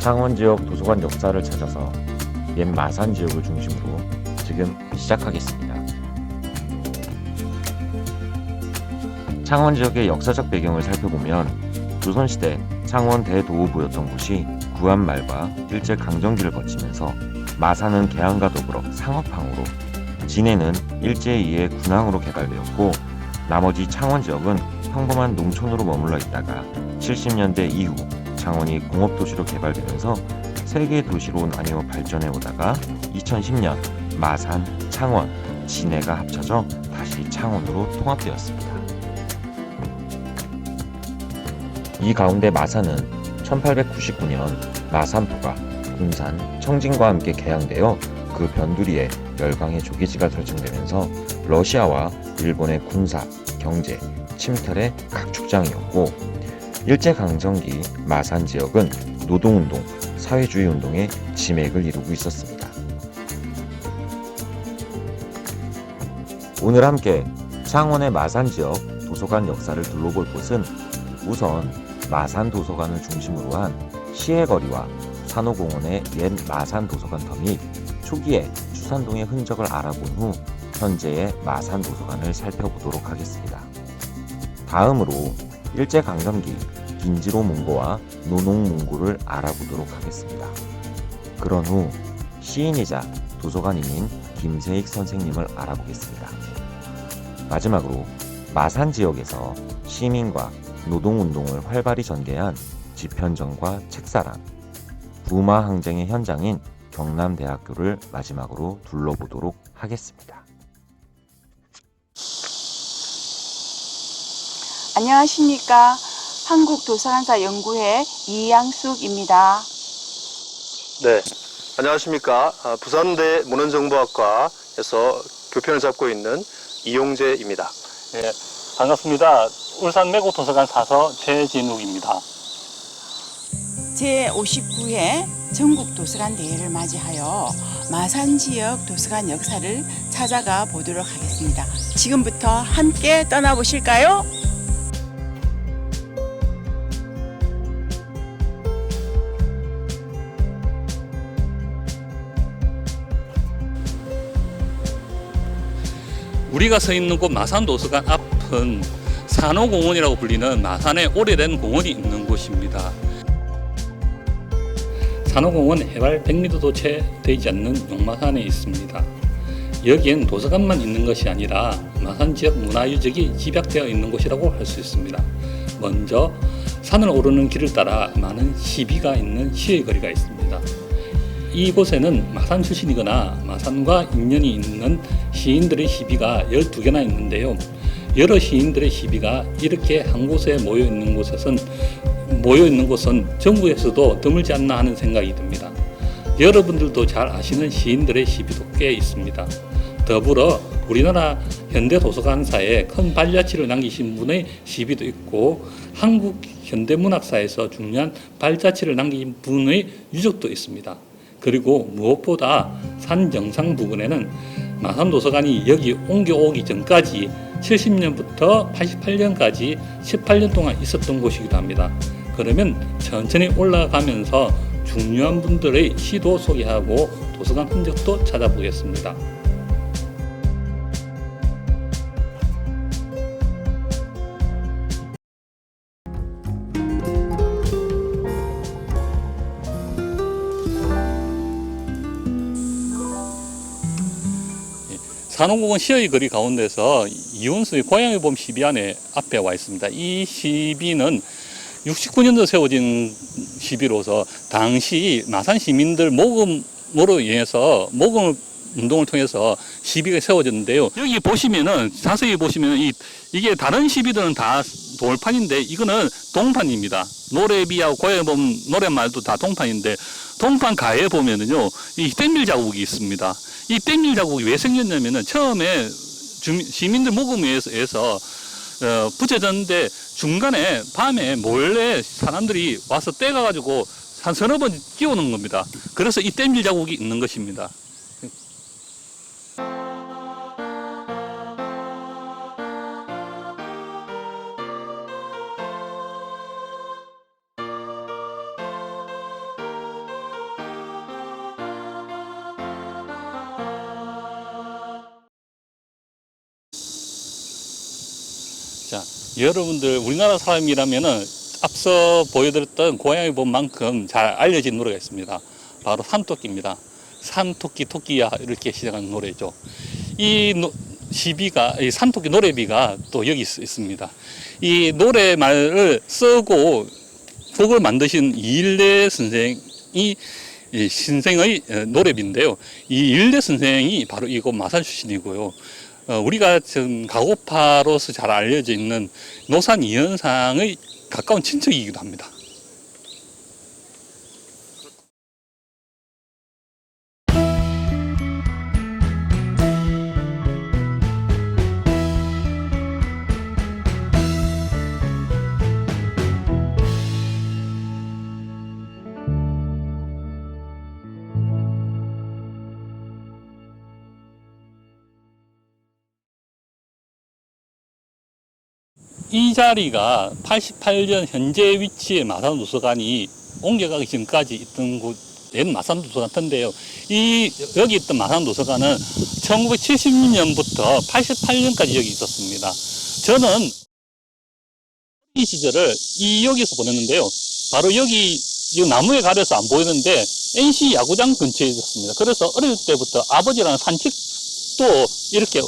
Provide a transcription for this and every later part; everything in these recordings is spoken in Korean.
창원 지역 도서관 역사를 찾아서 옛 마산 지역을 중심으로 지금 시작하겠습니다. 창원 지역의 역사적 배경을 살펴보면 조선시대 창원 대도읍부였던 곳이 구한말과 일제강점기를 거치면서 마산은 개항과 더불어 상업항으로, 진해는 일제에 의해 군항으로 개발되었고 나머지 창원 지역은 평범한 농촌으로 머물러 있다가 70년대 이후 창원이 공업도시로 개발되면서 세계 도시로 나뉘어 발전해 오다가 2010년 마산, 창원, 진해가 합쳐져 다시 창원으로 통합되었습니다. 이 가운데 마산은 1899년 마산포가 군산, 청진과 함께 개항되어 그 변두리에 열강의 조기지가 설정되면서 러시아와 일본의 군사, 경제, 침탈의 각축장이었고 일제강점기 마산 지역은 노동운동, 사회주의 운동의 지맥을 이루고 있었습니다. 오늘 함께 창원의 마산 지역 도서관 역사를 둘러볼 곳은 우선 마산 도서관을 중심으로 한 시해거리와 산호공원의 옛 마산 도서관터 및 초기의 추산동의 흔적을 알아본 후 현재의 마산 도서관을 살펴보도록 하겠습니다. 다음으로 일제강점기 긴지로 문고와 노농 문고를 알아보도록 하겠습니다. 그런 후 시인이자 도서관인인 김세익 선생님을 알아보겠습니다. 마지막으로 마산 지역에서 시민과 노동운동을 활발히 전개한 집현전과 책사랑, 부마 항쟁의 현장인 경남대학교를 마지막으로 둘러보도록 하겠습니다. 안녕하십니까. 한국도서관사 연구회 이양숙입니다. 네, 안녕하십니까. 부산대 문헌정보학과에서 교편을 잡고 있는 이용재입니다. 네, 반갑습니다. 울산 매곡도서관 사서 최진욱입니다. 제59회 전국도서관 대회를 맞이하여 마산 지역 도서관 역사를 찾아가 보도록 하겠습니다. 지금부터 함께 떠나보실까요? 우리가 서 있는 곳 마산도서관 앞은 산호공원이라고 불리는 마산의 오래된 공원이 있는 곳입니다. 산호공원 해발 100m도 채 되지 않는 용마산에 있습니다. 여기엔 도서관만 있는 것이 아니라 마산 지역 문화유적이 집약되어 있는 곳이라고 할 수 있습니다. 먼저 산을 오르는 길을 따라 많은 시비가 있는 시의 거리가 있습니다. 이곳에는 마산 출신이거나 마산과 인연이 있는 시인들의 시비가 12개나 있는데요. 여러 시인들의 시비가 이렇게 한 곳에 모여 있는 곳은 전국에서도 드물지 않나 하는 생각이 듭니다. 여러분들도 잘 아시는 시인들의 시비도 꽤 있습니다. 더불어 우리나라 현대도서관사에 큰 발자취를 남기신 분의 시비도 있고 한국 현대문학사에서 중요한 발자취를 남긴 분의 유적도 있습니다. 그리고 무엇보다 산 정상 부근에는 마산도서관이 여기 옮겨오기 전까지 70년부터 88년까지 18년 동안 있었던 곳이기도 합니다. 그러면 천천히 올라가면서 중요한 분들의 시도 소개하고 도서관 흔적도 찾아보겠습니다. 산호공원 시의 거리 가운데서 이원수의 고향의 봄 시비안에 앞에 와 있습니다. 이 시비는 69년도 세워진 시비로서 당시 마산 시민들 모금으로 인해서 모금 운동을 통해서 시비가 세워졌는데요. 여기 보시면은 자세히 보시면은 이게 다른 시비들은 다 돌판인데 이거는 동판입니다. 노래비하고 고향의 봄 노랫말도 다 동판인데 동판 가에 보면은요 이 땡밀 자국이 있습니다. 이 땡밀 자국이 왜 생겼냐면은 처음에 시민들 모금에 의해서 붙여졌는데 중간에 밤에 몰래 사람들이 와서 떼가가지고 한 서너 번 끼우는 겁니다. 그래서 이 땜질 자국이 있는 것입니다. 여러분들 우리나라 사람이라면은 앞서 보여드렸던 고양이 봄만큼 잘 알려진 노래가 있습니다. 바로 산토끼입니다. 산토끼 토끼야 이렇게 시작하는 노래죠. 이 시비가 이 산토끼 노래비가 또 여기 있습니다. 이 노래말을 쓰고 곡을 만드신 이일래 선생이 이 신생의 노래비인데요. 이 이일래 선생이 바로 이곳 마산 출신이고요. 우리가 지금 가고파로서 잘 알려져 있는 노산 이현상의 가까운 친척이기도 합니다. 이 자리가 88년 현재 위치의 마산도서관이 옮겨가기 전까지 있던 곳, 옛 마산도서관 같은데요. 여기 있던 마산도서관은 1970년부터 88년까지 여기 있었습니다. 저는 이 시절을 여기서 보냈는데요. 바로 여기 나무에 가려서 안 보이는데 NC 야구장 근처에 있었습니다. 그래서 어릴 때부터 아버지랑 산책도 이렇게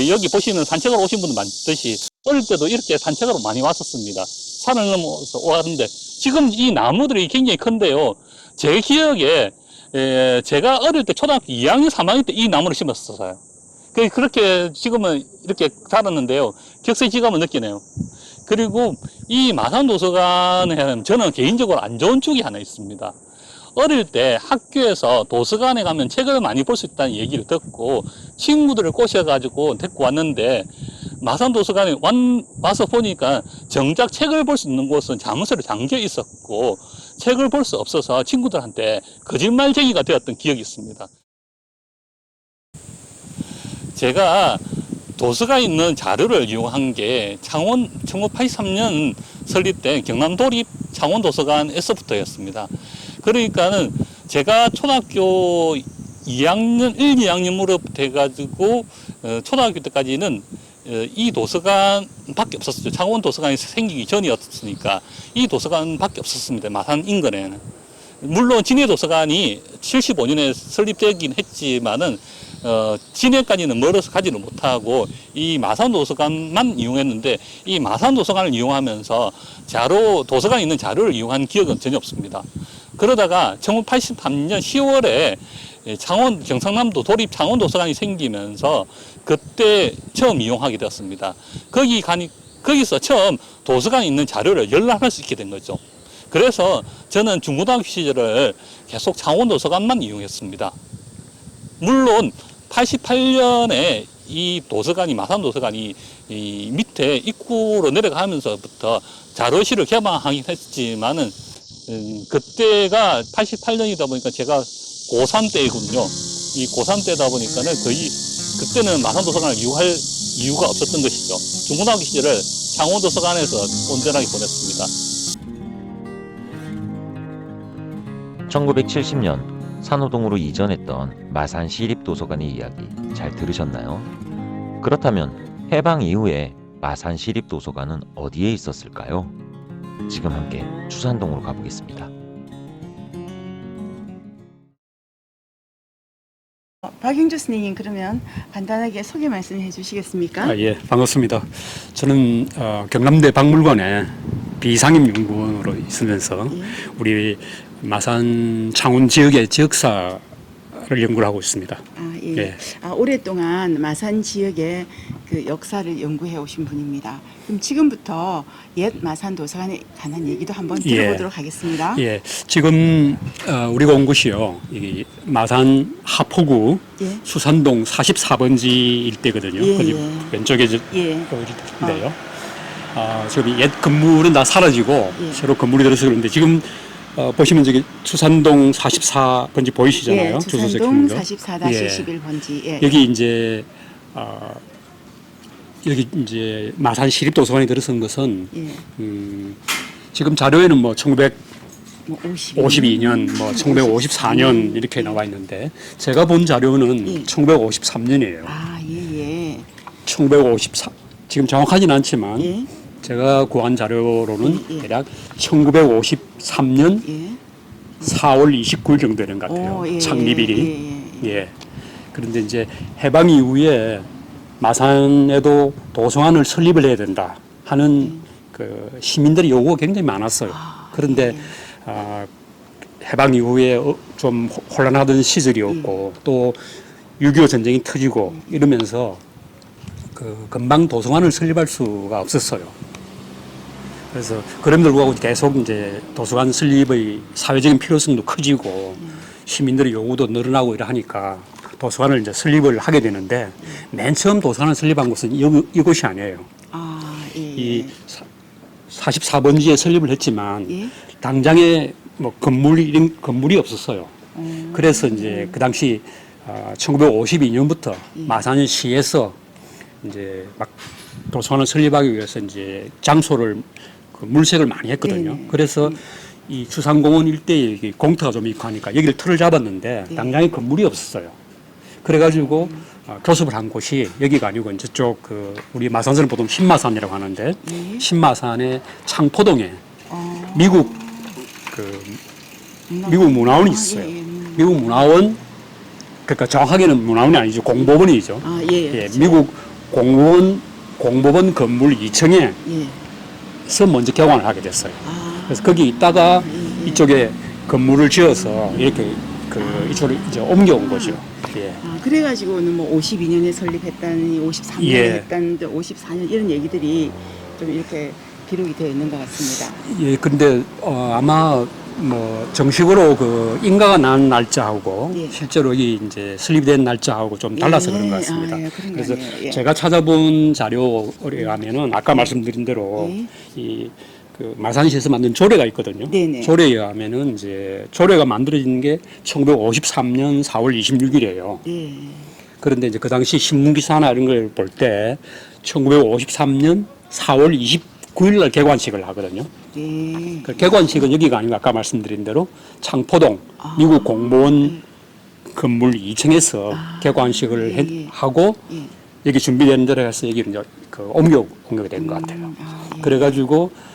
여기 보시는 산책을 오신 분들 많듯이 어릴 때도 이렇게 산책으로 많이 왔었습니다. 산을 넘어서 왔는데 지금 이 나무들이 굉장히 큰데요. 제 기억에 제가 어릴 때 초등학교 2학년, 3학년 때 이 나무를 심었었어요. 그렇게 지금은 이렇게 자랐는데요. 격세지감을 느끼네요. 그리고 이 마산도서관에 저는 개인적으로 안 좋은 쪽이 하나 있습니다. 어릴 때 학교에서 도서관에 가면 책을 많이 볼 수 있다는 얘기를 듣고 친구들을 꼬셔가지고 데리고 왔는데 마산도서관에 와서 보니까 정작 책을 볼 수 있는 곳은 자물쇠로 잠겨 있었고 책을 볼 수 없어서 친구들한테 거짓말쟁이가 되었던 기억이 있습니다. 제가 도서관에 있는 자료를 이용한 게 1983년 설립된 경남도립 창원도서관에서부터였습니다. 그러니까는 제가 초등학교 2학년, 1, 2학년으로 돼가지고 초등학교 때까지는 이 도서관밖에 없었어요. 창원 도서관이 생기기 전이었으니까 이 도서관밖에 없었습니다. 마산 인근에는. 물론 진해 도서관이 75년에 설립되긴 했지만은 진해까지는 멀어서 가지는 못하고 이 마산 도서관만 이용했는데 이 마산 도서관을 이용하면서 도서관에 있는 자료를 이용한 기억은 전혀 없습니다. 그러다가 1983년 10월에 경상남도 도립 창원도서관이 생기면서 그때 처음 이용하게 되었습니다. 거기서 처음 도서관에 있는 자료를 열람할 수 있게 된 거죠. 그래서 저는 중고등학교 시절을 계속 창원도서관만 이용했습니다. 물론 88년에 이 도서관이, 마산도서관이 이 밑에 입구로 내려가면서부터 자료실을 개방하긴 했지만은 그때가 88년이다 보니까 제가 고3 때이군요. 이 고3 때다 보니까는 거의 그때는 마산도서관을 이용할 이유가 없었던 것이죠. 중고등학교 시절을 창원도서관에서 온전하게 보냈습니다. 1970년 산호동으로 이전했던 마산 시립도서관의 이야기 잘 들으셨나요? 그렇다면 해방 이후에 마산 시립도서관은 어디에 있었을까요? 지금 함께 추산동으로 가보겠습니다. 박영주 선생님, 그러면 간단하게 소개 말씀해 주시겠습니까? 예, 반갑습니다. 저는 경남대 박물관에 비상임 연구원으로 있으면서 우리 마산 창원 지역의 지역사를 연구를 하고 있습니다. 예. 예. 오랫동안 마산 지역의 그 역사를 연구해 오신 분입니다. 그럼 지금부터 옛 마산 도서관에 관한 얘기도 한번 들어보도록 하겠습니다. 예, 지금 우리가 온 곳이요, 이 마산 하포구 수산동 44번지 일대거든요. 왼쪽에 있는데요. 지금 옛 건물은 다 사라지고 새로 건물이 들어서 그런데 지금 보시면 저기 수산동 44번지 보이시잖아요. 수산동 44-11번지. 여기 이제 여기 이제 마산 시립도서관에 들어선 것은 지금 자료에는 뭐 1952년, 뭐 1954년 이렇게 나와 있는데 제가 본 자료는 1953년이에요. 1954. 지금 정확하지는 않지만 제가 구한 자료로는 예. 대략 1953년 예. 4월 29일 정도 되는 것 같아요. 오, 예. 창립일이. 예. 예. 그런데 이제 해방 이후에 마산에도 도서관을 설립을 해야 된다 하는 그 시민들의 요구가 굉장히 많았어요. 그런데 해방 이후에 좀 혼란하던 시절이었고 또 6.25 전쟁이 터지고 이러면서 그 금방 도서관을 설립할 수가 없었어요. 그래서 그럼에도 불구하고 계속 이제 도서관 설립의 사회적인 필요성도 커지고 시민들의 요구도 늘어나고 이러하니까 도서관을 이제 설립을 하게 되는데 맨 처음 도서관을 설립한 곳은 이곳이 아니에요. 예. 이 44번지에 설립을 했지만 예. 당장에 뭐 건물이 없었어요. 그래서 이제 그 당시 1952년부터 마산시에서 이제 막 도서관을 설립하기 위해서 이제 장소를 그 물색을 많이 했거든요. 네. 그래서 이 수산공원 일대에 공터가 좀 있고 하니까 여기를 틀을 잡았는데 네. 당장에 건물이 없었어요. 그래가지고 교습을 한 곳이 여기가 아니고 이제 저쪽 그 우리 마산선을 보통 신마산이라고 하는데 네. 신마산의 창포동에 미국 미국 문화원이 있어요. 미국 문화원 그러니까 정확하게는 문화원이 아니죠. 공보원이죠. 예. 그렇죠. 미국 공보원 건물 2층에 예. 서 먼저 개관을 하게 됐어요. 아. 그래서 거기 있다가 이쪽에 건물을 지어서 이렇게 이쪽으로 이제 옮겨온 거죠. 예. 그래가지고는 뭐 52년에 설립했다니 53년에 예. 했다는데 54년 이런 얘기들이 좀 이렇게 기록이 되어 있는 것 같습니다. 예, 근데 아마 뭐 정식으로 그 인가가 난 날짜하고 예. 실제로 이 이제 설립된 날짜하고 좀 달라서 그런 것 같습니다. 예, 그런 그래서 거네요. 예. 제가 찾아본 자료에 의하면은 아까 말씀드린 대로 예. 이 그 마산시에서 만든 조례가 있거든요. 네네. 조례에 의하면은 이제 조례가 만들어진 게 1953년 4월 26일이에요. 예. 그런데 이제 그 당시 신문 기사나 이런 걸 볼 때 1953년 4월 29일 날 개관식을 하거든요. 예. 그 개관식은 여기가 아니고 아까 말씀드린 대로 창포동 미국 공보원 건물 2층에서 개관식을 예. 하고 예. 여기 준비된 대로 해서 여기 이제 그 옮겨게 된 것 같아요. 예. 그래가지고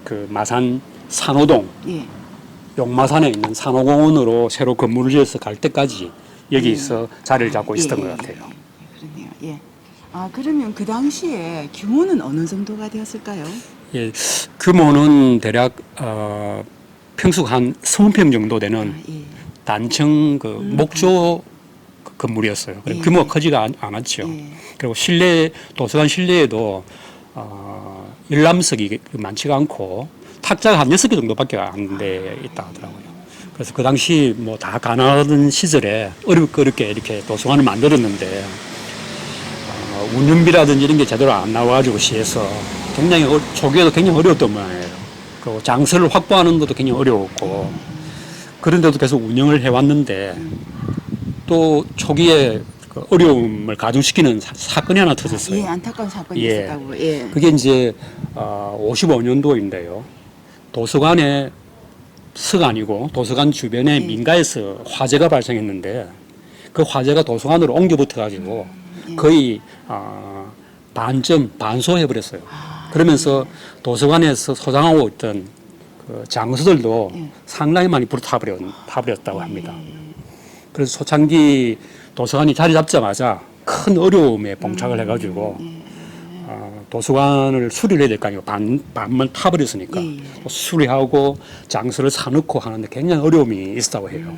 그 마산 산호동 예. 용마산에 있는 산호공원으로 새로 건물을 지어서 갈 때까지 여기서 자리를 잡고 있었던 것 같아요. 그러네요. 예. 그러면 그 당시에 규모는 어느 정도가 되었을까요? 예, 규모는 대략 평수가 한 20평 정도 되는 예. 단층 그 목조 건물이었어요. 예. 규모가 크지가 않았죠. 예. 그리고 실내 도서관 실내에도 열람석이 많지가 않고 탁자가 한 6개 정도밖에 안 돼 있다 하더라고요. 그래서 그 당시 뭐 다 가난하던 시절에 어렵게 이렇게 도서관을 만들었는데 운영비라든지 이런 게 제대로 안 나와가지고 시에서 굉장히 초기에도 굉장히 어려웠던 모양이에요. 그리고 장소를 확보하는 것도 굉장히 어려웠고 그런데도 계속 운영을 해왔는데 또 초기에 그 어려움을 가중시키는 사건이 하나 터졌어요. 예, 안타까운 사건이 예. 있었다고. 예. 그게 이제 55년도인데요. 도서관에 서가 아니고 도서관 주변에 민가에서 화재가 발생했는데 그 화재가 도서관으로 옮겨 붙어가지고 거의 반소해버렸어요. 그러면서 도서관에서 소장하고 있던 그 장소들도 상당히 많이 타버렸다고 합니다. 그래서 초창기 도서관이 자리 잡자마자 큰 어려움에 봉착을 해가지고 도서관을 수리를 해야 될 거 아니에요. 반만 타버렸으니까 수리하고 장소를 사놓고 하는데 굉장히 어려움이 있었다고 해요.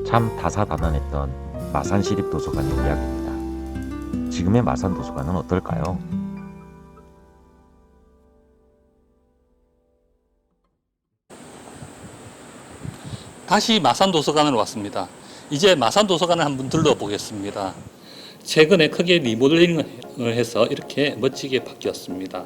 참 다사다난했던 마산시립도서관의 이야기입니다. 지금의 마산도서관은 어떨까요? 다시 마산도서관으로 왔습니다. 이제 마산도서관을 한번 둘러보겠습니다. 최근에 크게 리모델링을 해서 이렇게 멋지게 바뀌었습니다.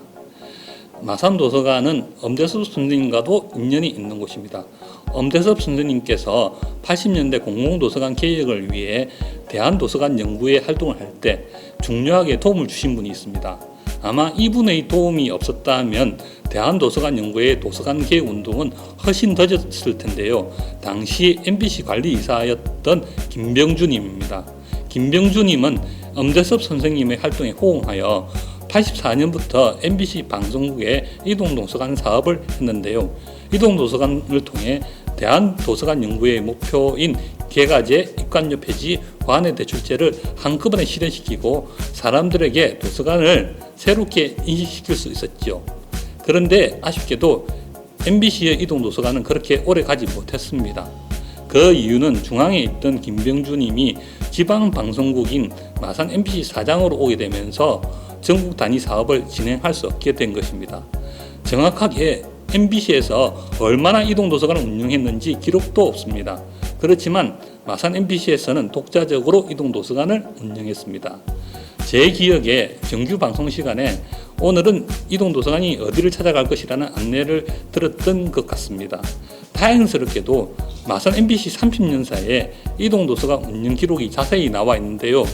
마산도서관은 엄대섭 선생님과도 인연이 있는 곳입니다. 엄대섭 선생님께서 80년대 공공도서관 개혁을 위해 대한도서관 연구회 활동을 할 때 중요하게 도움을 주신 분이 있습니다. 아마 이분의 도움이 없었다면 대한도서관 연구회의 도서관 개혁 운동은 훨씬 더졌을 텐데요. 당시 MBC 관리이사였던 김병주님입니다. 김병주님은 엄대섭 선생님의 활동에 호응하여 84년부터 MBC 방송국에 이동도서관 사업을 했는데요. 이동도서관을 통해 대한도서관 연구의 목표인 개가제, 입관료 폐지, 관외 대출제를 한꺼번에 실현시키고 사람들에게 도서관을 새롭게 인식시킬 수 있었죠. 그런데 아쉽게도 MBC의 이동도서관은 그렇게 오래 가지 못했습니다. 그 이유는 중앙에 있던 김병주님이 지방방송국인 마산 MBC 사장으로 오게 되면서 전국 단위 사업을 진행할 수 없게 된 것입니다. 정확하게 MBC에서 얼마나 이동도서관을 운영했는지 기록도 없습니다. 그렇지만 마산 MBC에서는 독자적으로 이동도서관을 운영했습니다. 제 기억에 정규 방송 시간에 오늘은 이동도서관이 어디를 찾아갈 것이라는 안내를 들었던 것 같습니다. 다행스럽게도 마산 MBC 30년사에 이동도서관 운영 기록이 자세히 나와 있는데요.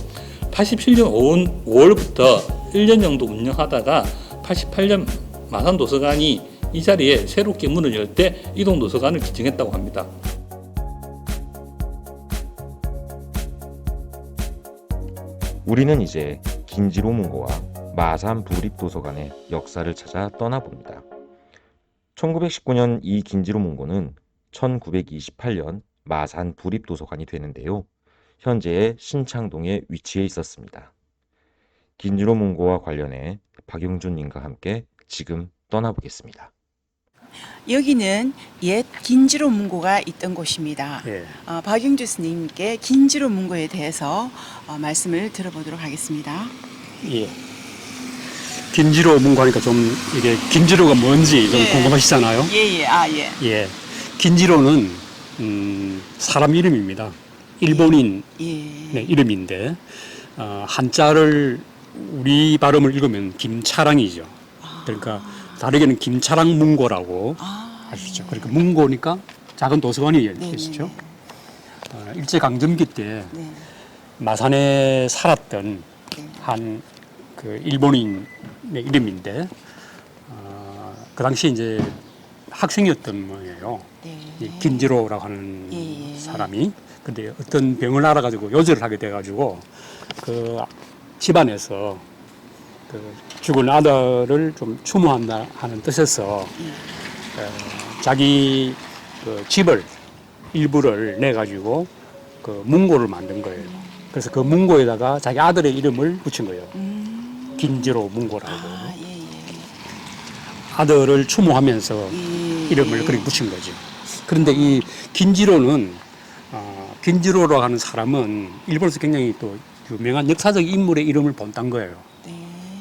87년 5월부터 1년 정도 운영하다가 88년 마산도서관이 이 자리에 새롭게 문을 열 때 이동도서관을 지정했다고 합니다. 우리는 이제 김지로 문고와 마산 부립도서관의 역사를 찾아 떠나봅니다. 1919년 이 김지로 문고는 1928년 마산 부립도서관이 되는데요. 현재의 신창동에 위치해 있었습니다. 김지로 문고와 관련해 박용준님과 함께 지금 떠나보겠습니다. 여기는 옛 긴지로 문고가 있던 곳입니다. 예. 박용주 스님께 긴지로 문고에 대해서 말씀을 들어보도록 하겠습니다. 예. 김지로 문고하니까 좀 이게 김지로가 뭔지 좀 예. 궁금하시잖아요. 예. 예. 긴지로는 사람 이름입니다. 일본인 예. 이름인데 한자를 우리 발음을 읽으면 김차랑이죠. 그러니까 다르게는 김차랑 문고라고 하시죠. 그러니까 문고니까 작은 도서관이 계시죠. 일제 강점기 때 네. 마산에 살았던 네. 한 그 일본인의 이름인데 그 당시 이제 학생이었던 모양이에요. 네. 이 김지로라고 하는 예. 사람이. 근데 어떤 병을 알아가지고 요절을 하게 돼가지고 그 집안에서 그 죽은 아들을 좀 추모한다 하는 뜻에서 자기 그 집을 일부를 내 가지고 그 문고를 만든 거예요. 그래서 그 문고에다가 자기 아들의 이름을 붙인 거예요. 김지로 문고라고. 예. 아들을 추모하면서 예. 이름을 그렇게 붙인 거죠. 그런데 이 김지로는 김지로라고 하는 사람은 일본에서 굉장히 또 유명한 역사적 인물의 이름을 본딴 거예요. 네.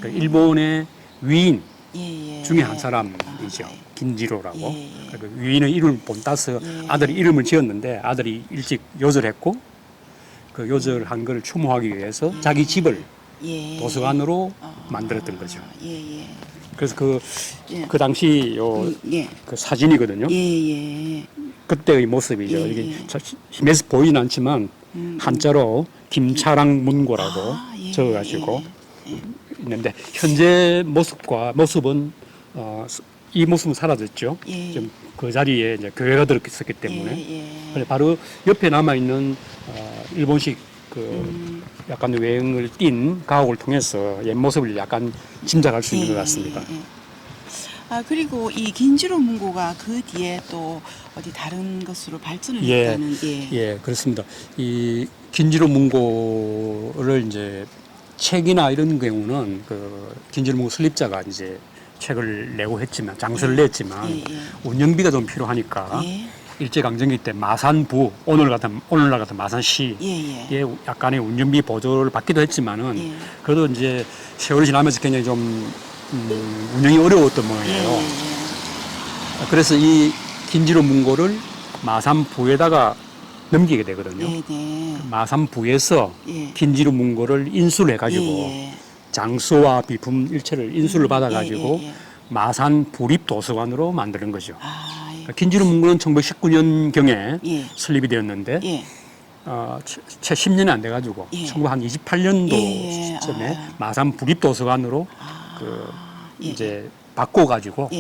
그 일본의 위인 예. 중에 한 사람이죠. 김지로라고. 예. 그 위인의 이름을 본따서 아들이 이름을 지었는데 아들이 일찍 요절했고 그 요절한 걸 추모하기 위해서 자기 집을 예. 도서관으로 만들었던 거죠. 예. 그래서 그 예. 당시 예. 그 사진이거든요. 예. 그때의 모습이죠. 예. 이게 힘에서 보이진 않지만 한자로 김차랑 문고라고 예. 적어가지고 있는데 현재 모습은 이 모습은 사라졌죠. 예. 좀 그 자리에 이제 교회가 들어있었기 때문에. 예. 그래 바로 옆에 남아 있는 일본식 그 약간 외형을 띈 가옥을 통해서 옛 모습을 약간 짐작할 수 있는 것 같습니다. 그리고 이 긴지로 문고가 그 뒤에 또 어디 다른 것으로 발전을 예. 했다는 예, 그렇습니다. 이 긴지로 문고를 이제 책이나 이런 경우는 그 긴지로 문고 설립자가 이제 책을 내고 했지만 장서를 냈지만 운영비가 좀 필요하니까 일제 강점기 때 마산부 오늘날 같은 마산시에 약간의 운영비 보조를 받기도 했지만은 그래도 이제 세월이 지나면서 굉장히 좀 운영이 어려웠던 모양이에요. 그래서 이 긴지로 문고를 마산부에다가 넘기게 되거든요. 마산부에서 긴지로 문고를 인수를 해가지고 장소와 비품 일체를 인수를 받아가지고 마산 부립도서관으로 만드는 거죠. 그러니까 긴지로 문고는 1919년경에 설립이 되었는데 채 10년이 안 돼가지고 1928년도 시점에 마산 부립도서관으로 이제 바꿔가지고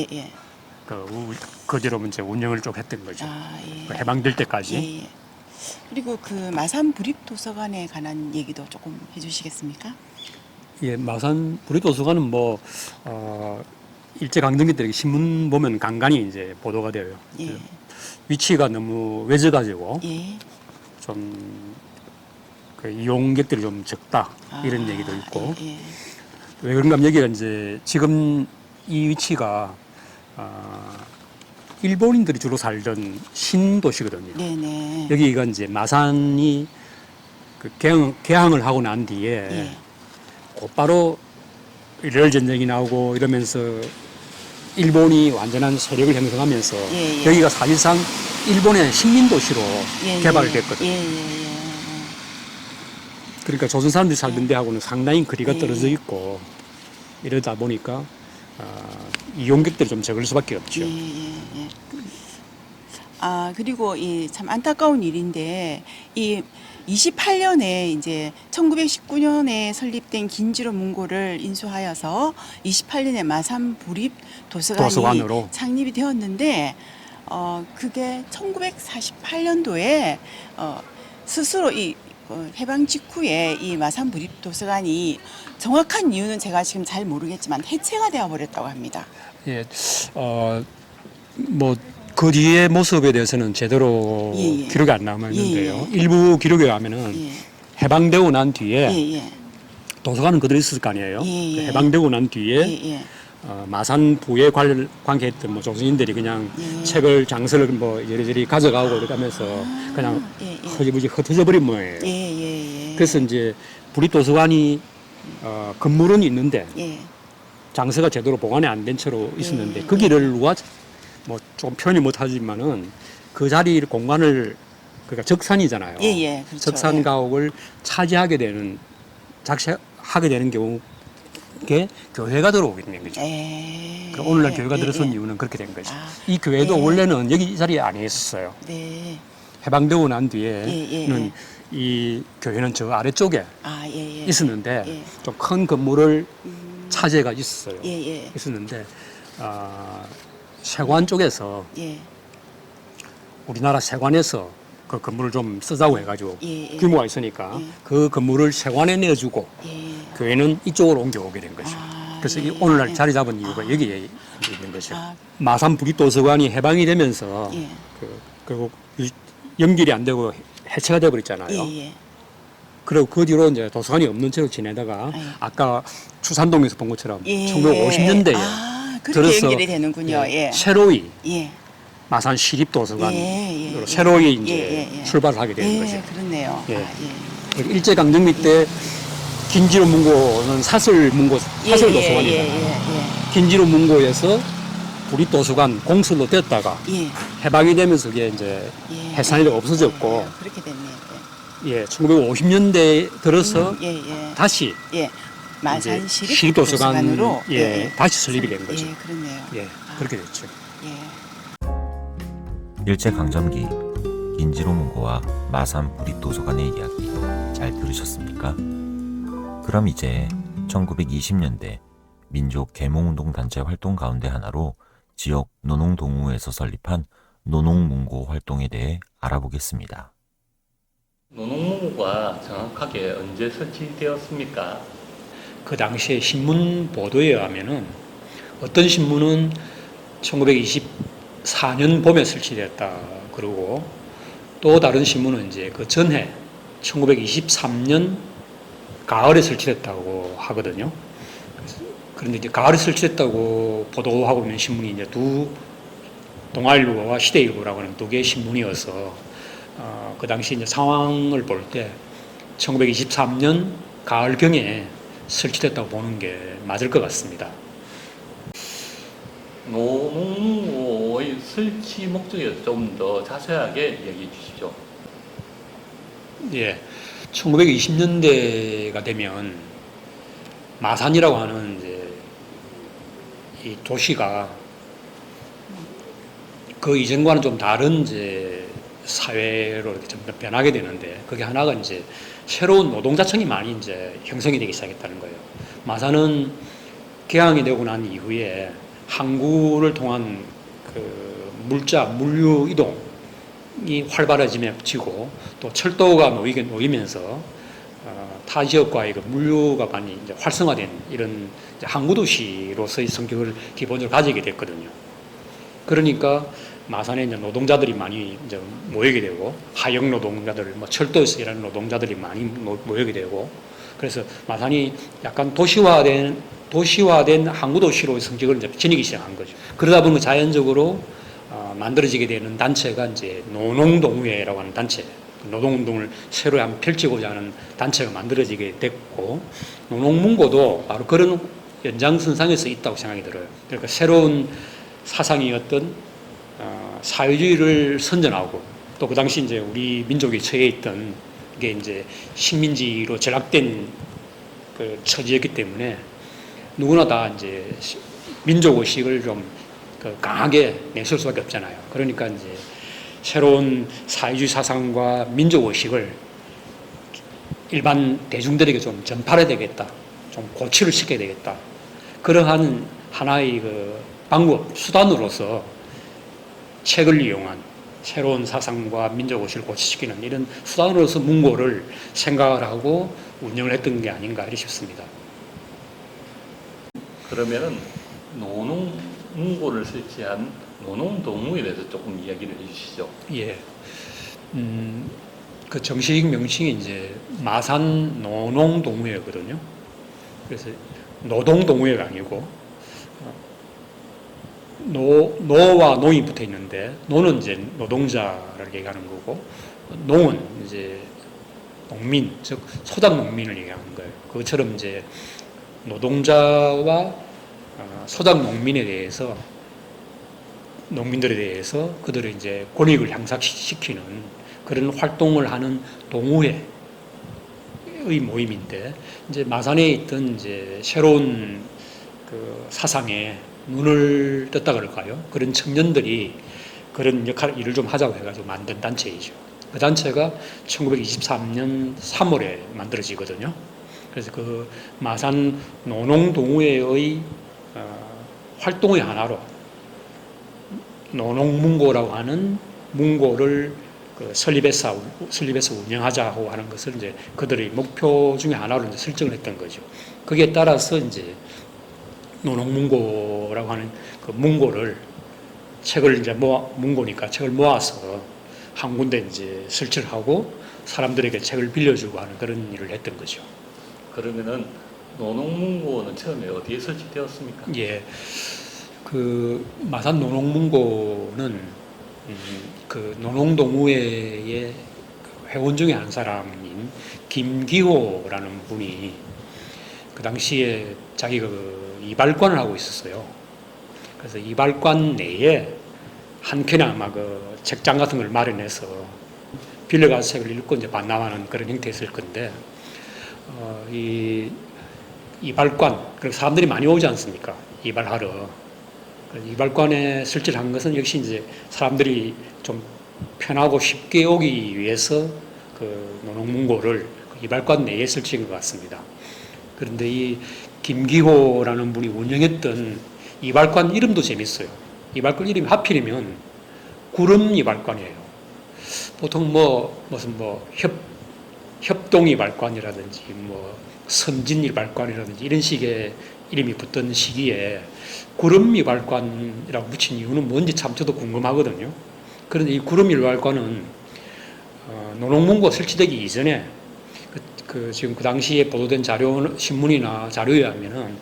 그대로 이제 운영을 쭉 했던 거죠. 해방될 때까지. 그리고 그 마산 부립도서관에 관한 얘기도 조금 해주시겠습니까? 예, 마산 부립도서관은 뭐 일제강점기 때 신문 보면 간간히 이제 보도가 돼요. 예. 위치가 너무 외져가지고 예. 좀 그 이용객들이 좀 적다 이런 얘기도 있고 예, 예. 왜 그런가 하면 여기가 이제 지금 이 위치가 일본인들이 주로 살던 신도시거든요. 네네. 여기가 이제 마산이 그 개항을 하고 난 뒤에 예. 곧바로 일일 전쟁이 나오고 이러면서 일본이 완전한 세력을 형성하면서 예, 예. 여기가 사실상 일본의 식민도시로 예, 개발됐거든요. 예, 예, 예. 그러니까 조선 사람들이 살던 데하고는 상당히 거리가 예. 떨어져 있고 이러다 보니까 이용객들이 좀 적을 수밖에 없죠. 예, 예, 예. 그리고 이 참 안타까운 일인데 이 28년에 이제 1919년에 설립된 긴지로 문고를 인수하여서 28년에 마산 부립 도서관이 도서관으로. 창립이 되었는데 그게 1948년도에 스스로 이 해방 직후에 이 마산 부립 도서관이 정확한 이유는 제가 지금 잘 모르겠지만 해체가 되어 버렸다고 합니다. 예, 뭐 그 뒤의 모습에 대해서는 제대로 예, 예. 기록이 안 남았는데요. 예, 예. 일부 기록에 가면은 예. 해방되고 난 뒤에 예, 예. 도서관은 그대로 있을 거 아니에요. 예, 예. 해방되고 난 뒤에 예, 예. 마산부에 관계했던 뭐 조선인들이 그냥 예. 책을 장서를 뭐 이리저리 가져가고 이렇게 하면서 그냥 예, 예. 허지부지 흩어져 버린 모양이에요. 예, 예, 예. 그래서 이제 부립도서관이 건물은 있는데 예. 장서가 제대로 보관이 안 된 채로 있었는데 예, 거기를 누가 뭐 좀 표현이 못하지만은 그 자리 공간을 그러니까 적산이잖아요. 예, 예. 그렇죠. 적산 가옥을 차지하게 되는 작시하게 되는 경우에 교회가 들어오게 된 거죠. 그러니까 오늘날 교회가 들어선 이유는 그렇게 된 거죠. 이 교회도 예. 원래는 여기 이 자리에 안 있었어요. 네. 해방되고 난 예, 뒤에는 이 교회는 저 아래쪽에 예, 예. 있었는데 예. 좀 큰 건물을 차지해가 있었어요. 예, 예. 있었는데 세관 쪽에서 예. 우리나라 세관에서 그 건물을 좀 쓰자고 해가지고 예, 예. 규모가 있으니까 예. 그 건물을 세관에 내주고 예. 교회는 이쪽으로 옮겨오게 된 거죠. 그래서 예, 오늘날 예. 자리 잡은 이유가 여기에 있는 거죠. 아. 마산 부립도서관이 해방이 되면서 예. 결국 연결이 안 되고 해체가 되어버렸잖아요. 예, 예. 그리고 그 뒤로 이제 도서관이 없는 채로 지내다가 예. 아까 추산동에서 본 것처럼 예. 1950년대에 그렇게 연결이 되는군요. 예. 새로이 예. 마산 시립도서관으로 예, 예. 새로이 이제 예, 예. 출발을 하게 되는 예, 거죠. 그렇네요. 예. 예. 일제강점기 때 긴지로 문고는 사설 도서관이잖아요. 예. 긴지로 문고에서 부립도서관 공설로 됐다가 예. 해방이 되면서 그게 이제 예. 해산이 없어졌고 그렇게 됐네요. 예, 1950년대에 들어서 예, 예. 다시 예. 마산 이제 시립도서관으로 다시 설립이 된 거죠. 예, 그렇네요. 예, 그렇게 됐죠. 예. 일제강점기 긴지로 문고와 마산 부립도서관의 이야기 잘 들으셨습니까? 그럼 이제 1920년대 민족 계몽운동 단체 활동 가운데 하나로 지역 노농동호회에서 설립한 노농문고 활동에 대해 알아보겠습니다. 노농문고가 정확하게 언제 설치되었습니까? 그 당시에 신문 보도에 의하면은 어떤 신문은 1924년 봄에 설치됐다 그러고 또 다른 신문은 이제 그 전해 1923년 가을에 설치됐다고 하거든요. 그런데 이제 가을에 설치됐다고 보도하고 있는 신문이 이제 동아일보와 시대일보라고 하는 두 개의 신문이어서 그 당시 이제 상황을 볼 때 1923년 가을경에 설치됐다고 보는 게 맞을 것 같습니다. 노농문고의 설치 목적에 좀 더 자세하게 얘기해 주시죠. 예, 1920년대가 되면 마산이라고 하는 이제 이 도시가 그 이전과는 좀 다른 이제 사회로 이렇게 좀 변하게 되는데 그게 하나가 이제 새로운 노동자층이 많이 이제 형성이 되기 시작했다는 거예요. 마산은 개항이 되고 난 이후에 항구를 통한 그 물류 이동 활발해지고 또 철도가 놓이면서 타 지역과의 그 물류가 많이 이제 활성화된 이런 이제 항구 도시로서의 성격을 기본적으로 가지게 됐거든요. 그러니까 마산에 이제 노동자들이 많이 이제 모이게 되고 하역 노동자들, 뭐 철도에서 일하는 노동자들이 많이 모이게 되고 그래서 마산이 약간 도시화된 항구 도시로의 성격을 이제 지니기 시작한 거죠. 그러다 보면 자연적으로 만들어지게 되는 단체가 이제 노농동우회라고 하는 단체, 노동운동을 새로 한번 펼치고자 하는 단체가 만들어지게 됐고 노농문고도 바로 그런 연장선상에서 있다고 생각이 들어요. 그러니까 새로운 사상이었던 사회주의를 선전하고 또 그 당시 이제 우리 민족이 처해 있던 게 이제 식민지로 전락된 그 처지였기 때문에 누구나 다 이제 민족 의식을 좀 강하게 내세울 수밖에 없잖아요. 그러니까 이제 새로운 사회주의 사상과 민족 의식을 일반 대중들에게 좀 전파해야 되겠다. 좀 고취를 시켜야 되겠다. 그러한 하나의 그 방법, 수단으로서 책을 이용한 새로운 사상과 민족 의식을 고취시키는 이런 수단으로서 문고를 생각을 하고 운영을 했던 게 아닌가 싶습니다. 그러면은 노농문고를 설치한 노농동무에 대해서 조금 이야기를 해주시죠. 예. 그 정식 명칭이 이제 마산 노농동무회거든요. 그래서 노동동무회가 아니고 노와 농이 붙어 있는데 노는 이제 노동자를 얘기하는 거고 농은 이제 농민, 즉 소작 농민을 얘기하는 거예요. 그것처럼 이제 노동자와 소작 농민에 대해서 농민들에 대해서 그들의 이제 권익을 향상시키는 그런 활동을 하는 동호회의 모임인데 이제 마산에 있던 이제 새로운 그 사상에 눈을 떴다 그럴까요? 그런 청년들이 그런 일을 좀 하자고 해가지고 만든 단체이죠. 그 단체가 1923년 3월에 만들어지거든요. 그래서 그 마산 노농동호회의 활동의 하나로 노농문고라고 하는 문고를 설립해서 운영하자고 하는 것을 이제 그들의 목표 중에 하나로 이제 설정을 했던 거죠. 거기에 따라서 이제 노농문고라고 하는 그 문고를 책을 이제 문고니까 책을 모아서 한 군데 이제 설치를 하고 사람들에게 책을 빌려주고 하는 그런 일을 했던 거죠. 그러면은 노농문고는 처음에 어디에 설치되었습니까? 예, 그 마산 노농문고는 그 노농동호회의 회원 중에 한 사람인 김기호라는 분이 그 당시에 자기가 그 이발관을 하고 있었어요. 그래서 이발관 내에 한 켠에 아마 그 책장 같은 걸 마련해서 빌려가서 책을 읽고 이제 반납하는 그런 형태였을 건데 이 이발관, 그리고 사람들이 많이 오지 않습니까? 이발하러. 이발관에 설치를 한 것은 역시 이제 사람들이 좀 편하고 쉽게 오기 위해서 그 노농문고를 이발관 내에 설치한 것 같습니다. 그런데 이 김기호라는 분이 운영했던 이발관 이름도 재밌어요. 이발관 이름이 하필이면 구름 이발관이에요. 보통 무슨 협동 이발관이라든지 선진 이발관이라든지 이런 식의 이름이 붙던 시기에 구름 이발관이라고 붙인 이유는 뭔지 참 저도 궁금하거든요. 그런데 이 구름 이발관은 노농문고 설치되기 이전에 지금 그 당시에 보도된 신문이나 자료에 의하면은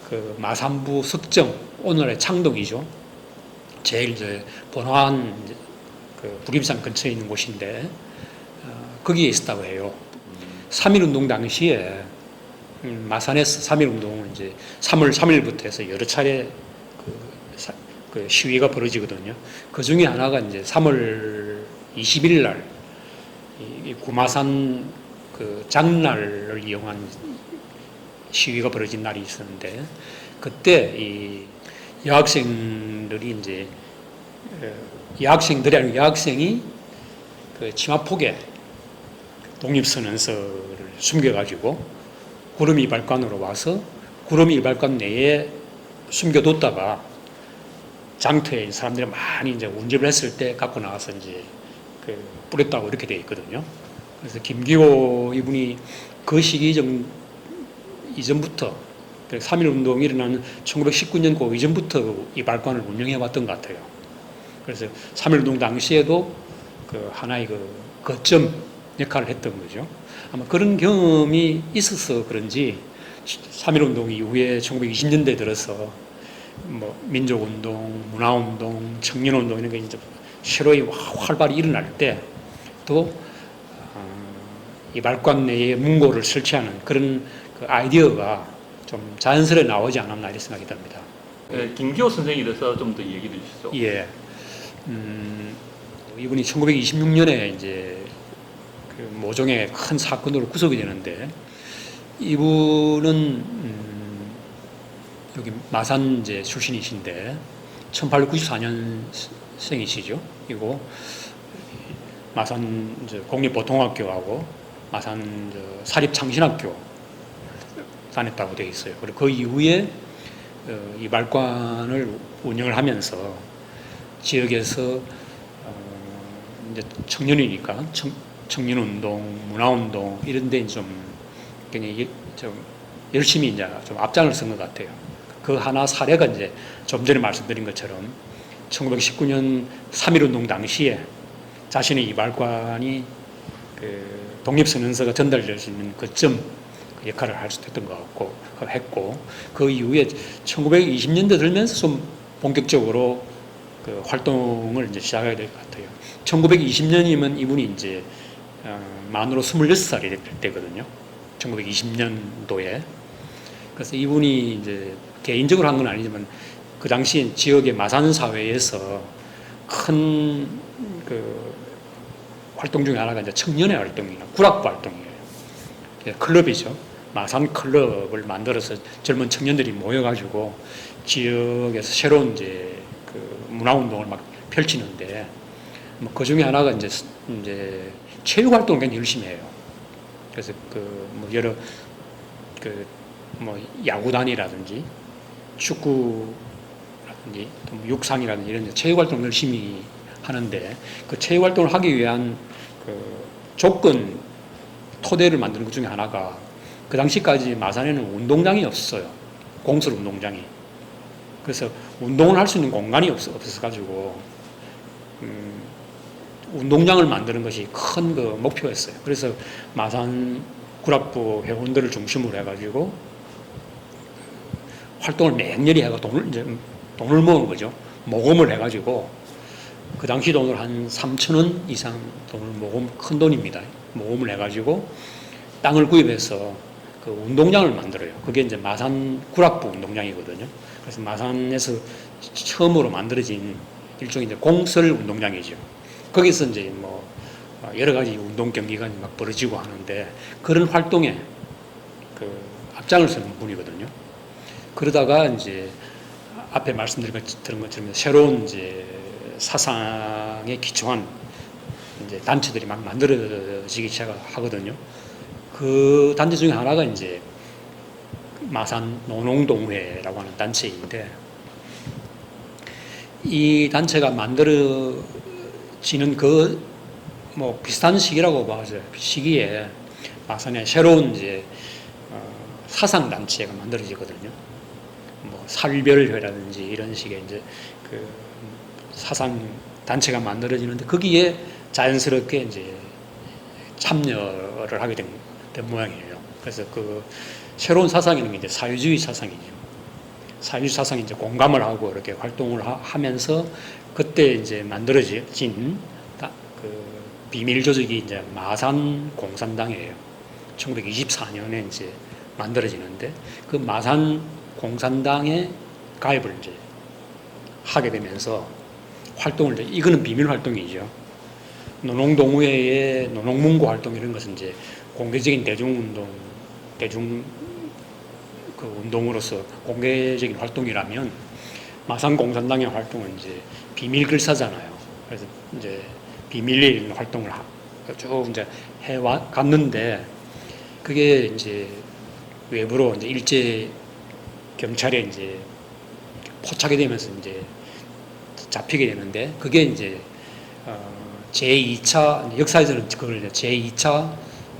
그 마산부 석정, 오늘의 창동이죠. 제일 이제 번화한 그 북임산 근처에 있는 곳인데 거기에 있었다고 해요. 3.1운동 당시에 마산에서 3.1운동은 이제 3월 3일부터 해서 여러 차례 그 시위가 벌어지거든요. 그 중에 하나가 이제 3월 20일 날 이 구마산 그 장날을 이용한 시위가 벌어진 날이 있었는데 그때 이 여학생들이 이제 여학생들이 아니고 여학생이 그 치마폭에 독립선언서를 숨겨가지고 구름 이발관으로 와서 구름 이발관 내에 숨겨뒀다가 장터에 사람들이 많이 이제 운집을 했을 때 갖고 나와서 이제 뿌렸다고 이렇게 되어 있거든요. 그래서 김기호 이분이 그 시기 이전부터 3.1 운동이 일어나는 1919년 그 이전부터 이 발관을 운영해 왔던 것 같아요. 그래서 3.1 운동 당시에도 그 하나의 그 거점 역할을 했던 거죠. 아마 그런 경험이 있어서 그런지 3.1 운동 이후에 1920년대 들어서 뭐 민족운동, 문화운동, 청년운동 이런 게 이제 새로이 활발히 일어날 때 또 이 발관 내에 문고를 설치하는 그런 그 아이디어가 좀 자연스레 나오지 않았나 이런 생각이 듭니다. 김기호 선생에 대해서 좀 더 얘기해 주시죠. 예. 이분이 1926년에 이제 그 모종의 큰 사건으로 구속이 되는데 이분은 여기 마산 이제 출신이신데 1894년생이시죠. 그리고 마산 이제 공립보통학교하고 마산 사립창신학교 다녔다고 되어 있어요. 그리고 그 이후에 이 발관을 운영을 하면서 지역에서 이제 청년이니까 청년운동, 문화운동 이런 데 좀 굉장히 좀 열심히 이제 좀 앞장을 쓴 것 같아요. 그 하나 사례가 이제 좀 전에 말씀드린 것처럼 1919년 3.1 운동 당시에 자신의 이 발관이 그 독립선언서가 전달될 수 있는 거점 역할을 할 수 있었던 것 같고 했고 그 이후에 1920년대 들면서 좀 본격적으로 그 활동을 이제 시작하게 될 것 같아요. 1920년이면 이분이 이제 만으로 26살이 될 때거든요. 1920년도에. 그래서 이분이 이제 개인적으로 한 건 아니지만 그 당시 지역의 마산 사회에서 큰 그 활동 중에 하나가 이제 청년의 활동이나 구락부 활동이에요. 클럽이죠. 마산 클럽을 만들어서 젊은 청년들이 모여가지고 지역에서 새로운 이제 그 문화운동을 막 펼치는데 뭐 그 중에 하나가 이제 체육 활동을 굉장히 열심히 해요. 그래서 그 뭐 여러 그 뭐 야구단이라든지 축구라든지 또 뭐 육상이라든지 이런 체육 활동을 열심히 하는데 그 체육 활동을 하기 위한 그 조건 토대를 만드는 것 중에 하나가 그 당시까지 마산에는 운동장이 없어요. 공설 운동장이. 그래서 운동을 할 수 있는 공간이 없어가지고 운동장을 만드는 것이 큰 그 목표였어요. 그래서 마산 구락부 회원들을 중심으로 해가지고 활동을 맹렬히 해가 돈을 모은 거죠. 모금을 해가지고 그 당시 돈으로 한 3,000원 이상 돈을 큰 돈입니다. 모금을 해가지고 땅을 구입해서 그 운동장을 만들어요. 그게 이제 마산 구락부 운동장이거든요. 그래서 마산에서 처음으로 만들어진 일종의 이제 공설 운동장이죠. 거기서 이제 뭐 여러 가지 운동 경기가 막 벌어지고 하는데 그런 활동에 그 앞장을 서는 분이거든요. 그러다가 이제 앞에 말씀드린 것처럼 새로운 이제 사상에 기초한 이제 단체들이 막 만들어지기 시작하거든요. 그 단체 중에 하나가 이제 마산 노농동회라고 하는 단체인데 이 단체가 만들어지는 그 뭐 비슷한 시기라고 봐요. 시기에 마산에 새로운 이제 사상 단체가 만들어지거든요. 뭐 살별회라든지 이런 식의 이제 그 사상 단체가 만들어지는데 거기에 자연스럽게 이제 참여를 하게 된 모양이에요. 그래서 그 새로운 사상이라는 게 이제 사회주의 사상이죠. 사회주의 사상이 이제 공감을 하고 이렇게 활동을 하면서 그때 이제 만들어진 그 비밀 조직이 이제 마산 공산당이에요. 1924년에 이제 만들어지는데 그 마산 공산당에 가입을 이제 하게 되면서 활동을 이제 이거는 비밀 활동이죠. 노농동호회의 노농문고 활동 이런 것은 이제 공개적인 대중운동, 그 운동으로서 공개적인 활동이라면 마산 공산당의 활동은 이제 비밀 글사잖아요. 그래서 이제 비밀리에 있는 활동을 쭉 이제 갔는데 그게 이제 외부로 이제 일제 경찰에 이제 포착이 되면서 이제 잡히게 되는데 그게 이제 제2차 역사에서는 그걸 제2차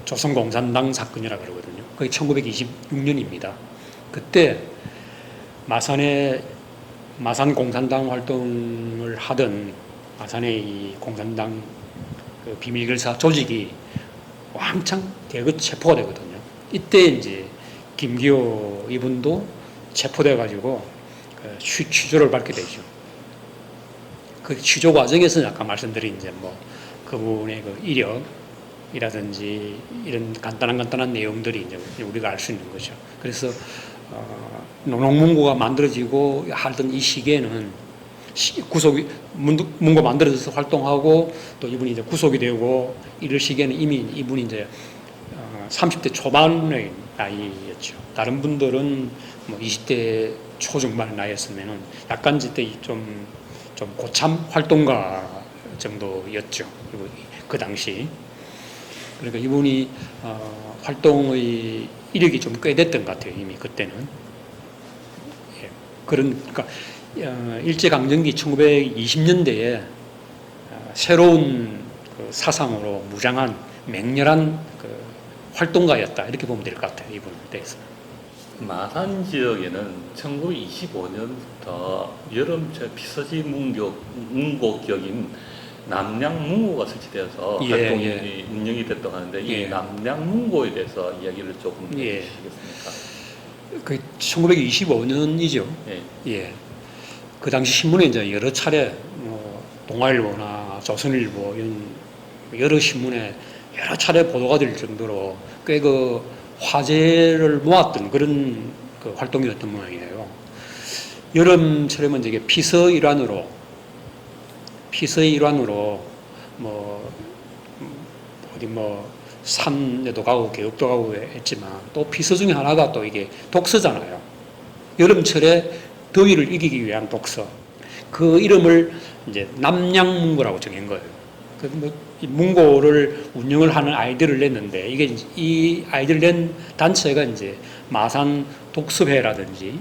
조선공산당 사건이라고 그러거든요. 그게 1926년입니다. 그때 마산 공산당 활동을 하던 마산의 이 공산당 그 비밀결사 조직이 왕창 대거 체포가 되거든요. 이때 이제 김기호 이분도 체포돼 가지고 취조를 받게 되죠. 그 취조 과정에서 아까 말씀드린 이제 뭐 그분의 그 이력이라든지 이런 간단한 내용들이 이제 우리가 알 수 있는 거죠. 그래서 노농문고가 만들어지고 하던 이 시기에는 문고 만들어져서 활동하고 또 이분이 이제 구속이 되고 이럴 시기에는 이미 이분이 이제 30대 초반의 나이였죠. 다른 분들은 뭐 20대 초중반의 나이였으면은 약간 그때 좀 고참 활동가 정도였죠. 그 당시. 그러니까 이분이 활동의 이력이 좀 꽤 됐던 것 같아요. 이미 그때는. 예. 그러니까 일제강점기 1920년대에 새로운 그 사상으로 무장한 맹렬한 그 활동가였다. 이렇게 보면 될 것 같아요. 이분에 대해서. 마산 지역에는 1925년부터 여름철 피서지 문고격인 남량문고가 설치되어서 활동이 운영이 됐다고 하는데 이 남량문고에 대해서 이야기를 조금 해주시겠습니까? 그 1925년이죠. 예. 그 당시 신문에 이제 여러 차례 동아일보나 조선일보 이런 여러 신문에 여러 차례 보도가 될 정도로 꽤 그 화제를 모았던 그런 그 활동이었던 모양이에요. 여름철에는 이제 피서의 일환으로 뭐 어디 뭐 산에도 가고 계곡도 가고 했지만 또 피서 중에 하나가 또 이게 독서잖아요. 여름철에 더위를 이기기 위한 독서. 그 이름을 이제 남량문고라고 정한 거예요. 그 이 문고를 운영을 하는 아이디어를 냈는데 이게 이 아이디어를 낸 단체가 이제 마산 독서회라든지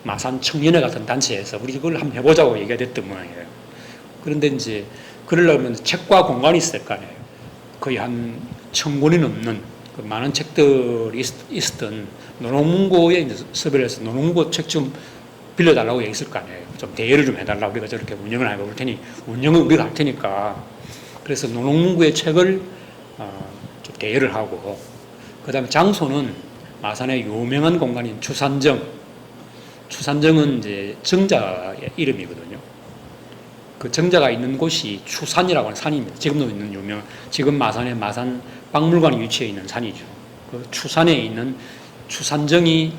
마산 청년회 같은 단체에서 우리 이걸 한번 해보자고 얘기가 됐던 모양이에요. 그런데 이제 그러려면 책과 공간이 있을 거 아니에요. 거의 한 1000권이 넘는 그 많은 책들이 있었던 노농문고에 이제 섭외를 해서 노농문고 책 좀 빌려달라고 얘기했을 거 아니에요. 좀 대여를 좀 해달라고 우리가 저렇게 운영을 해볼 테니 운영은 우리가 할 테니까. 그래서 노농문고의 책을 좀 대여를 하고 그 다음에 장소는 마산의 유명한 공간인 추산정은 이제 정자의 이름이거든요. 그 정자가 있는 곳이 추산이라고 하는 산입니다. 지금도 있는 지금 마산의 마산 박물관이 위치해 있는 산이죠. 그 추산에 있는 추산정이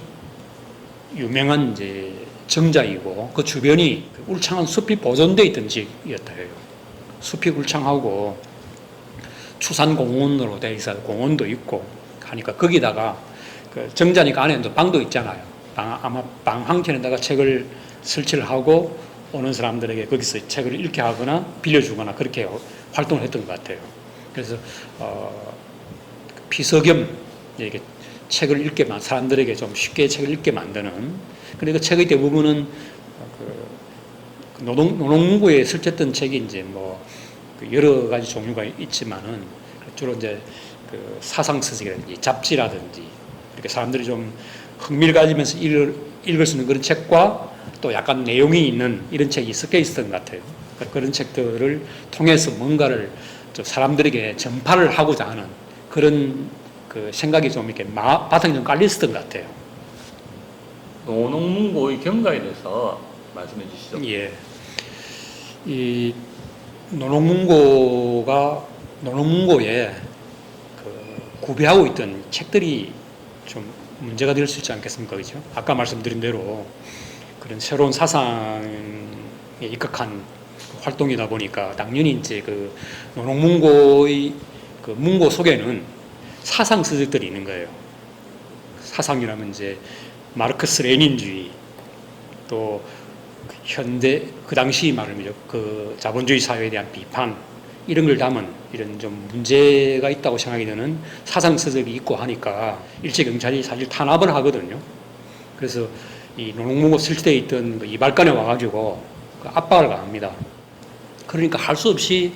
유명한 이제 정자이고 그 주변이 울창한 숲이 보존되어 있던 지역이었다 해요. 숲이 울창하고 추산공원으로 되어 있어서 공원도 있고 하니까 거기다가 그 정자니까 안에도 방도 있잖아요. 아마 방 한켠에다가 책을 설치를 하고 오는 사람들에게 거기서 책을 읽게 하거나 빌려주거나 그렇게 활동을 했던 것 같아요. 그래서 피서 겸 이렇게 책을 읽게 사람들에게 좀 쉽게 책을 읽게 만드는. 그리고 그 책의 대부분은 노농문고에 설치했던 책이 이제 뭐 여러 가지 종류가 있지만은 주로 이제 그 사상서적이라든지 잡지라든지 이렇게 사람들이 좀 흥미를 가지면서 읽을 수 있는 그런 책과 또 약간 내용이 있는 이런 책이 섞여 있었던 것 같아요. 그런 책들을 통해서 뭔가를 사람들에게 전파를 하고자 하는 그런 그 생각이 좀 이렇게 바탕이 좀 깔려 있었던 것 같아요. 노농문고의 경과에 대해서 말씀해 주시죠. 예. 이 노농문고에 그 구비하고 있던 책들이 좀 문제가 될 수 있지 않겠습니까? 그죠? 아까 말씀드린 대로 그런 새로운 사상에 입각한 활동이다 보니까 당연히 이제 그 노농문고의 그 문고 속에는 사상 서적들이 있는 거예요. 사상이라면 이제 마르크스 레닌주의 또 현대 그 당시 말이죠. 그 자본주의 사회에 대한 비판 이런 걸 담은 이런 좀 문제가 있다고 생각이 드는 사상 서적이 있고 하니까 일제 경찰이 사실 탄압을 하거든요. 그래서 이 노농문고 설치되어 있던 그 이발관에 와가지고 그 압박을 가합니다. 그러니까 할 수 없이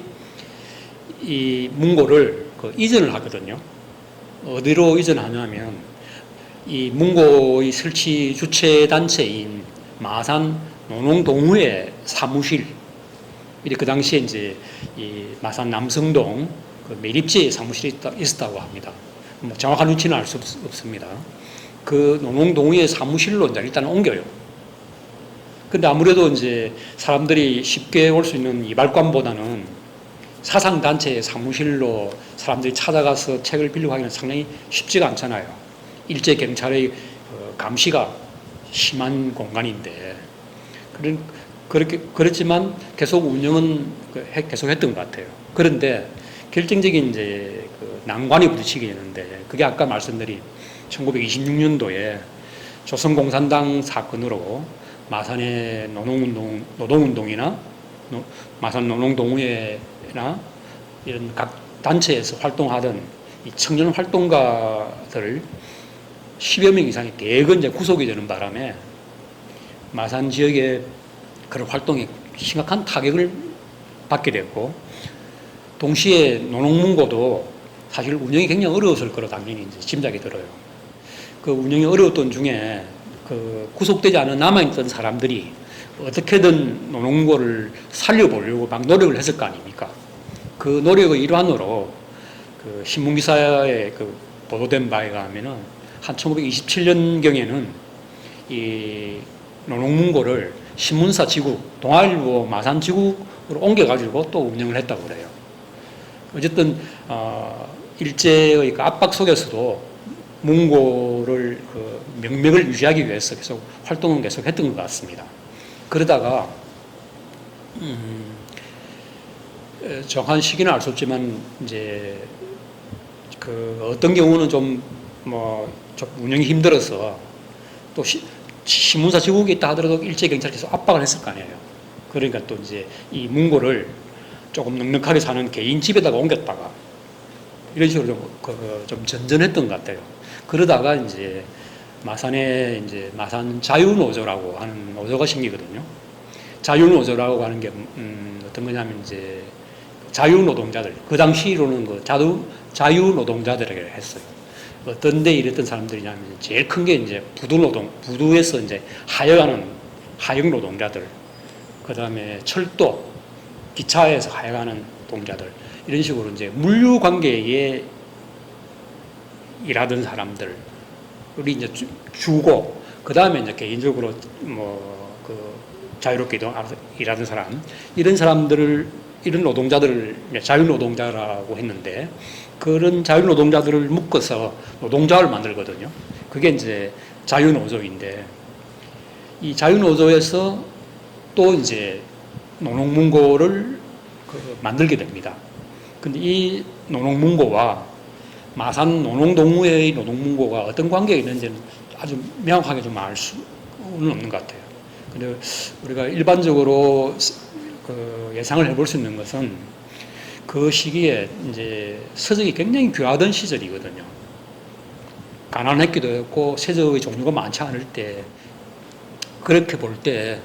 이 문고를 이전을 하거든요. 어디로 이전하냐면 이 문고의 설치 주체 단체인 마산 노농동호회 사무실, 그 당시에 이제 이 마산 남성동 매립지에 사무실이 있었다고 합니다. 뭐 정확한 위치는 알 수 없습니다. 그 노농동호회 사무실로 이제 일단 옮겨요. 근데 아무래도 이제 사람들이 쉽게 올 수 있는 이발관보다는 사상단체의 사무실로 사람들이 찾아가서 책을 빌리고 하기는 상당히 쉽지가 않잖아요. 일제 경찰의 감시가 심한 공간인데, 그렇지만 계속 운영은 계속 했던 것 같아요. 그런데 결정적인 이제 난관이 부딪히게 되는데, 그게 아까 말씀드린 1926년도에 조선공산당 사건으로 마산의 노동운동이나 마산 노농동호회나 이런 각 단체에서 활동하던 이 청년 활동가들 10여 명 이상이 대거 이제 구속이 되는 바람에 마산 지역의 그런 활동에 심각한 타격을 받게 됐고, 동시에 노농문고도 사실 운영이 굉장히 어려웠을 거로 당연히 이제 짐작이 들어요. 그 운영이 어려웠던 중에 그 구속되지 않은 남아있던 사람들이 어떻게든 노농문고를 살려보려고 막 노력을 했을 거 아닙니까? 그 노력의 일환으로 그 신문기사에 보도된 바에 의하면은 한 1927년경에는 이 노농문고를 신문사 지국, 동아일보 마산 지국으로 옮겨가지고 또 운영을 했다고 그래요. 어쨌든 일제의 그 압박 속에서도 문고를 명맥을 유지하기 위해서 계속 활동은 계속 했던 것 같습니다. 그러다가 정확한 시기는 알 수 없지만 이제 어떤 경우는 좀 운영이 힘들어서 또 신문사 지국에 있다 하더라도 일제 경찰께서 압박을 했을 거 아니에요. 그러니까 또 이제 이 문고를 조금 넉넉하게 사는 개인 집에다가 옮겼다가 이런 식으로 좀 전전했던 것 같아요. 그러다가 이제 마산에 이제 마산 자유노조라고 하는 노조가 생기거든요. 자유노조라고 하는 게 어떤 거냐면 이제 자유노동자들, 그 당시로는 자유노동자들에게 했어요. 어떤 데 일했던 사람들이냐면 제일 큰 게 이제 부두에서 이제 하역하는 하역 노동자들, 그 다음에 철도, 기차에서 하역하는 노동자들, 이런 식으로 이제 물류 관계에 일하던 사람들, 우리 이제 주고, 그 다음에 이제 개인적으로 자유롭게 일하던 사람, 이런 노동자들을 자유노동자라고 했는데, 그런 자유노동자들을 묶어서 노동자를 만들거든요. 그게 이제 자유노조인데, 이 자유노조에서 또 이제 노농문고를 만들게 됩니다. 근데 이 노농문고와 마산 노농동호회의 노농문고가 어떤 관계가 있는지는 아주 명확하게 좀 알 수는 없는 것 같아요. 근데 우리가 일반적으로 예상을 해볼 수 있는 것은 그 시기에 이제 서적이 굉장히 귀하던 시절이거든요. 가난했기도 했고 세적의 종류가 많지 않을 때, 그렇게 볼 때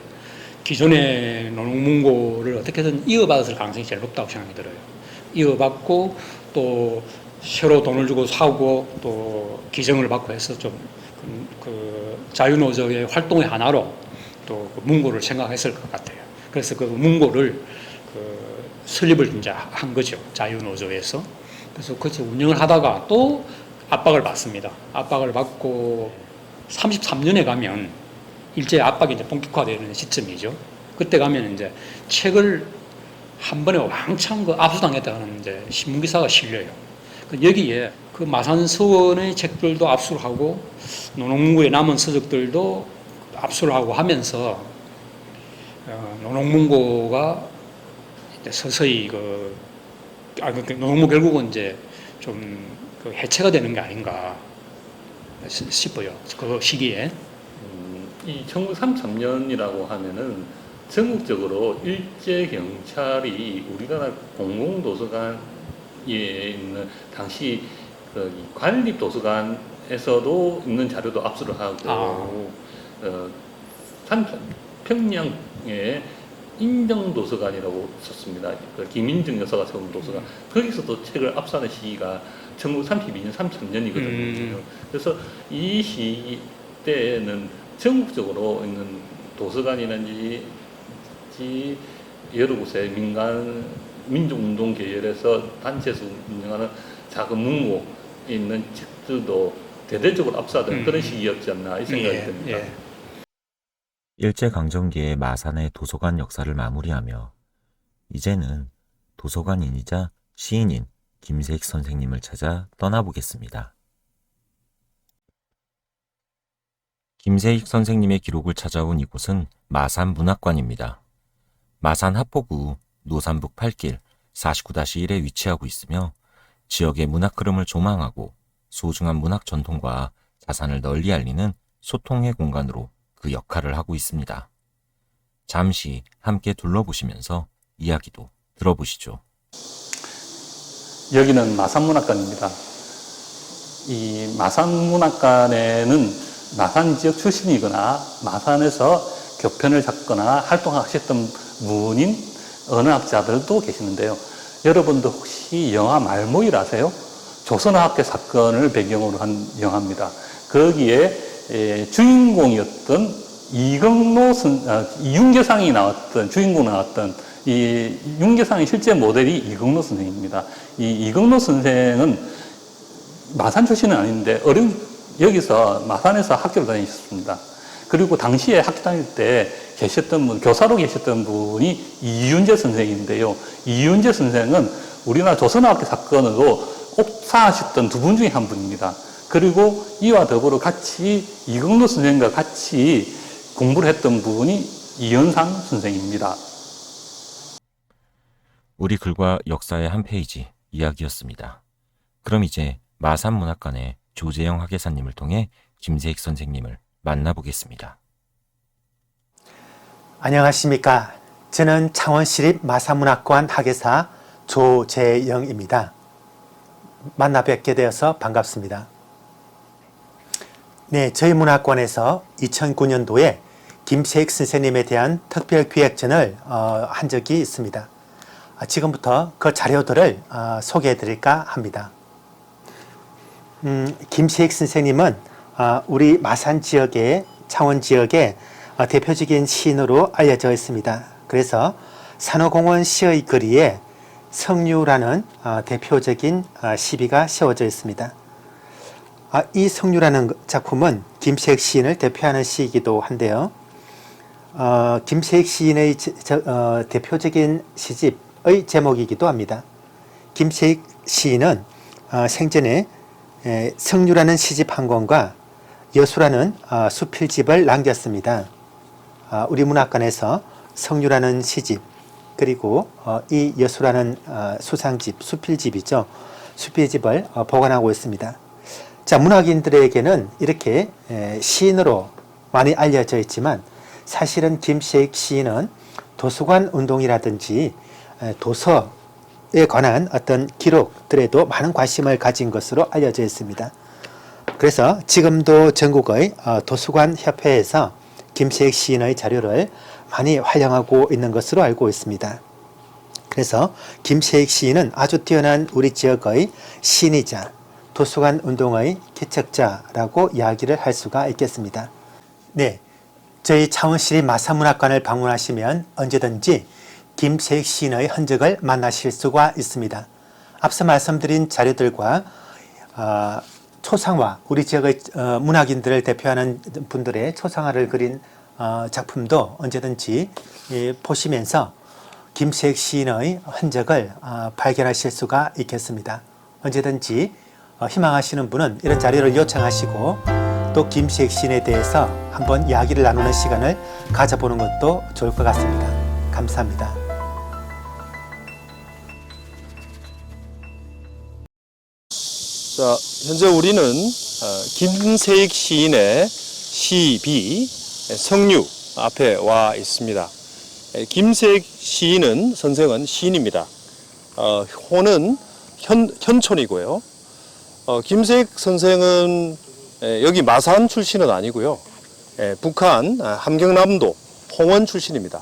기존의 노농문고를 어떻게든 이어받았을 가능성이 제일 높다고 생각이 들어요. 이어받고 또 새로 돈을 주고 사고 또 기증을 받고 해서 좀 자유노조의 활동의 하나로 또 문고를 생각했을 것 같아요. 그래서 그 문고를 설립을 이제 한 거죠. 자유노조에서. 그래서 그것을 운영을 하다가 또 압박을 받습니다. 압박을 받고 33년에 가면 일제의 압박이 이제 본격화되는 시점이죠. 그때 가면 이제 책을 한 번에 왕창 압수당했다는 이제 신문기사가 실려요. 여기에 마산 서원의 책들도 압수를 하고 노농문고에 남은 서적들도 압수를 하고 하면서 노농문고가 서서히 노농문고 결국은 이제 좀 해체가 되는 게 아닌가 싶어요. 그 시기에. 이 1933년이라고 하면은 전국적으로 일제 경찰이 우리나라 공공도서관에 있는 당시 관립도서관에서도 있는 자료도 압수를 하고 평양에 인정도서관이라고 썼습니다. 그 김인정 여사가 세운 도서관. 거기서도 책을 압수하는 시기가 1932년, 33년이거든요. 그래서 이 시기 때는 전국적으로 있는 도서관이라든지 여러 곳에 민족운동 계열에서 단체에서 운영하는 작은 문고에 있는 책들도 대대적으로 압수하던 그런 시기였지 않나 이 생각이 듭니다. 일제강점기의 마산의 도서관 역사를 마무리하며 이제는 도서관인이자 시인인 김세익 선생님을 찾아 떠나보겠습니다. 김세익 선생님의 기록을 찾아온 이곳은 마산문학관입니다. 마산 하포구 노산북 8길 49-1에 위치하고 있으며 지역의 문학 흐름을 조망하고 소중한 문학 전통과 자산을 널리 알리는 소통의 공간으로 그 역할을 하고 있습니다. 잠시 함께 둘러보시면서 이야기도 들어보시죠. 여기는 마산문학관입니다. 이 마산문학관에는 마산 지역 출신이거나 마산에서 교편을 잡거나 활동하셨던 분인 언어학자들도 계시는데요. 여러분도 혹시 영화 말모이를 아세요? 조선어학계 사건을 배경으로 한 영화입니다. 거기에 주인공이었던 이윤계상이 나왔던 주인공 나왔던 이 윤계상의 실제 모델이 이경로 선생입니다. 이 이경로 선생은 마산 출신은 아닌데 여기서 마산에서 학교를 다니셨습니다. 그리고 당시에 학교 다닐 때 계셨던 분, 교사로 계셨던 분이 이윤재 선생인데요. 이윤재 선생은 우리나라 조선어학계 사건으로 옥사하셨던 두 분 중에 한 분입니다. 그리고 이와 더불어 같이 이경로 선생과 같이 공부를 했던 분이 이현상 선생입니다. 우리 글과 역사의 한 페이지 이야기였습니다. 그럼 이제 마산문학관의 조재영 학예사님을 통해 김세익 선생님을 만나보겠습니다. 안녕하십니까. 저는 창원시립 마산문학관 학예사 조재영입니다. 만나 뵙게 되어서 반갑습니다. 네, 저희 문학관에서 2009년도에 김세익 선생님에 대한 특별기획전을 한 적이 있습니다. 지금부터 그 자료들을 소개해 드릴까 합니다. 김세익 선생님은 우리 마산 지역의 창원 지역의 대표적인 시인으로 알려져 있습니다. 그래서 산호공원 시의 거리에 성류라는 대표적인 시비가 세워져 있습니다. 이 성류라는 작품은 김세익 시인을 대표하는 시이기도 한데요. 김세익 시인의 대표적인 시집의 제목이기도 합니다. 김세익 시인은 생전에 성류라는 시집 한 권과 여수라는 수필집을 남겼습니다. 우리 문학관에서 성류라는 시집 그리고 이 여수라는 수상집, 수필집이죠. 수필집을 보관하고 있습니다. 자, 문학인들에게는 이렇게 시인으로 많이 알려져 있지만 사실은 김세익 시인은 도서관 운동이라든지 도서에 관한 어떤 기록들에도 많은 관심을 가진 것으로 알려져 있습니다. 그래서 지금도 전국의 도서관 협회에서 김세익 시인의 자료를 많이 활용하고 있는 것으로 알고 있습니다. 그래서 김세익 시인은 아주 뛰어난 우리 지역의 시인이자 도서관 운동의 개척자라고 이야기를 할 수가 있겠습니다. 네, 저희 창원시립 마산문학관을 방문하시면 언제든지 김세익 시인의 흔적을 만나실 수가 있습니다. 앞서 말씀드린 자료들과 초상화, 우리 지역의 문학인들을 대표하는 분들의 초상화를 그린 작품도 언제든지 보시면서 김세익 시인의 흔적을 발견하실 수가 있겠습니다. 언제든지 희망하시는 분은 이런 자료를 요청하시고 또 김세익 시인에 대해서 한번 이야기를 나누는 시간을 가져보는 것도 좋을 것 같습니다. 감사합니다. 자, 현재 우리는 김세익 시인의 시비 성류 앞에 와 있습니다. 김세익 시인은 선생은 시인입니다. 호는 현촌이고요. 김세익 선생은 여기 마산 출신은 아니고요. 북한 함경남도 홍원 출신입니다.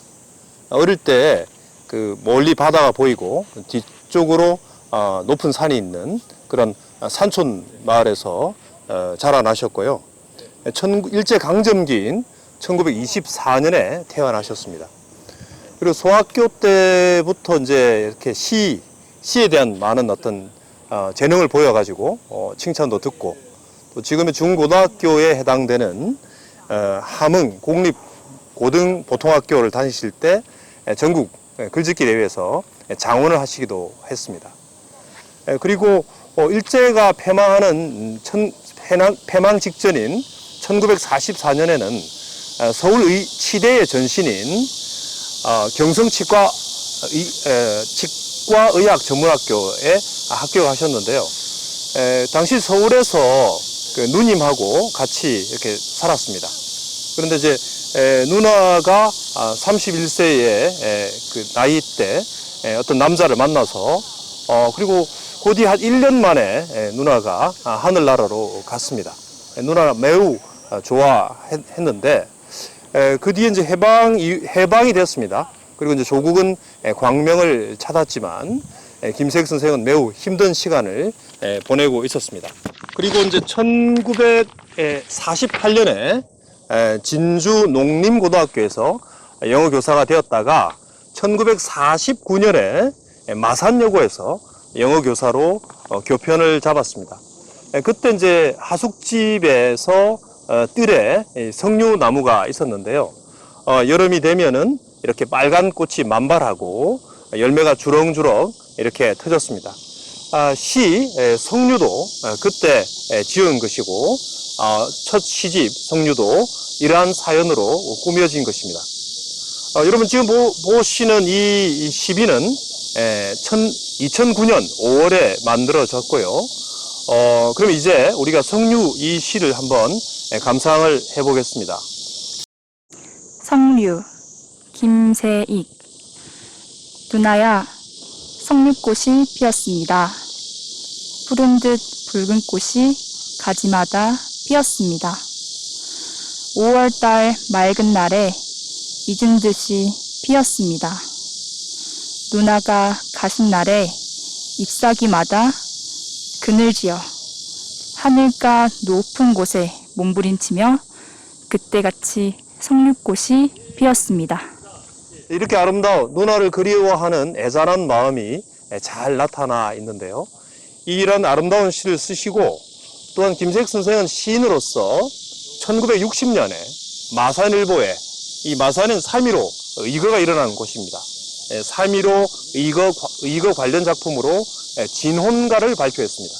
어릴 때 그 멀리 바다가 보이고 뒤쪽으로 높은 산이 있는 그런 산촌 마을에서 자라나셨고요. 일제 강점기인 1924년에 태어나셨습니다. 그리고 소학교 때부터 이제 이렇게 시에 대한 많은 어떤 재능을 보여가지고 칭찬도 듣고, 또 지금의 중고등학교에 해당되는 함흥 공립 고등 보통학교를 다니실 때 전국 글짓기 대회에서 장원을 하시기도 했습니다. 그리고 일제가 패망 직전인 1944년에는 서울 치대의 전신인 경성치과의학전문학교에 합격하셨는데요. 당시 서울에서 그 누님하고 같이 이렇게 살았습니다. 그런데 이제 누나가 31세의 그 나이 때 어떤 남자를 만나서 그리고 곧이 한 1년 만에 누나가 하늘나라로 갔습니다. 누나가 매우 좋아했는데 그 뒤에 이제 해방이 됐습니다. 그리고 이제 조국은 광명을 찾았지만 김세익 선생은 매우 힘든 시간을 보내고 있었습니다. 그리고 이제 1948년에 진주 농림고등학교에서 영어 교사가 되었다가 1949년에 마산여고에서 영어 교사로 교편을 잡았습니다. 그때 이제 하숙집에서 뜰에 석류나무가 있었는데요. 여름이 되면은 이렇게 빨간 꽃이 만발하고 열매가 주렁주렁 이렇게 터졌습니다. 석류도 그때 지은 것이고, 첫 시집 석류도 이러한 사연으로 꾸며진 것입니다. 여러분 지금 보시는 이 시비는 2009년 5월에 만들어졌고요. 그럼 이제 우리가 석류 이 시를 한번 감상을 해보겠습니다. 석류, 김세익. 누나야, 석류꽃이 피었습니다. 푸른 듯 붉은 꽃이 가지마다 피었습니다. 5월달 맑은 날에 잊은 듯이 피었습니다. 누나가 가신 날에 잎사귀마다 그늘지어 하늘가 높은 곳에 몸부림치며 그때같이 석류꽃이 피었습니다. 이렇게 아름다운 누나를 그리워하는 애잔한 마음이 잘 나타나 있는데요. 이런 아름다운 시를 쓰시고, 또한 김세익 선생은 시인으로서 1960년에 마산일보에, 이 마산은 3.15 의거가 일어난 곳입니다. 3.15 의거 관련 작품으로 진혼가를 발표했습니다.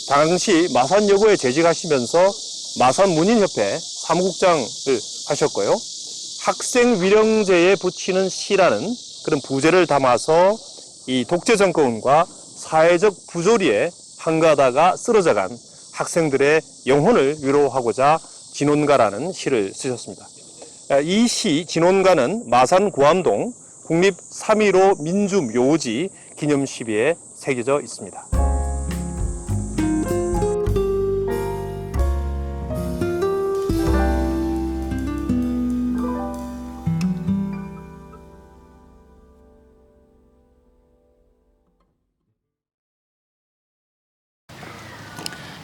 당시 마산여고에 재직하시면서 마산문인협회 사무국장을 하셨고요. 학생 위령제에 붙이는 시라는 그런 부제를 담아서 이 독재 정권과 사회적 부조리에 한가하다가 쓰러져간 학생들의 영혼을 위로하고자 진혼가라는 시를 쓰셨습니다. 이 시 진혼가는 마산 구암동 국립 3.15 민주묘지 기념시비에 새겨져 있습니다.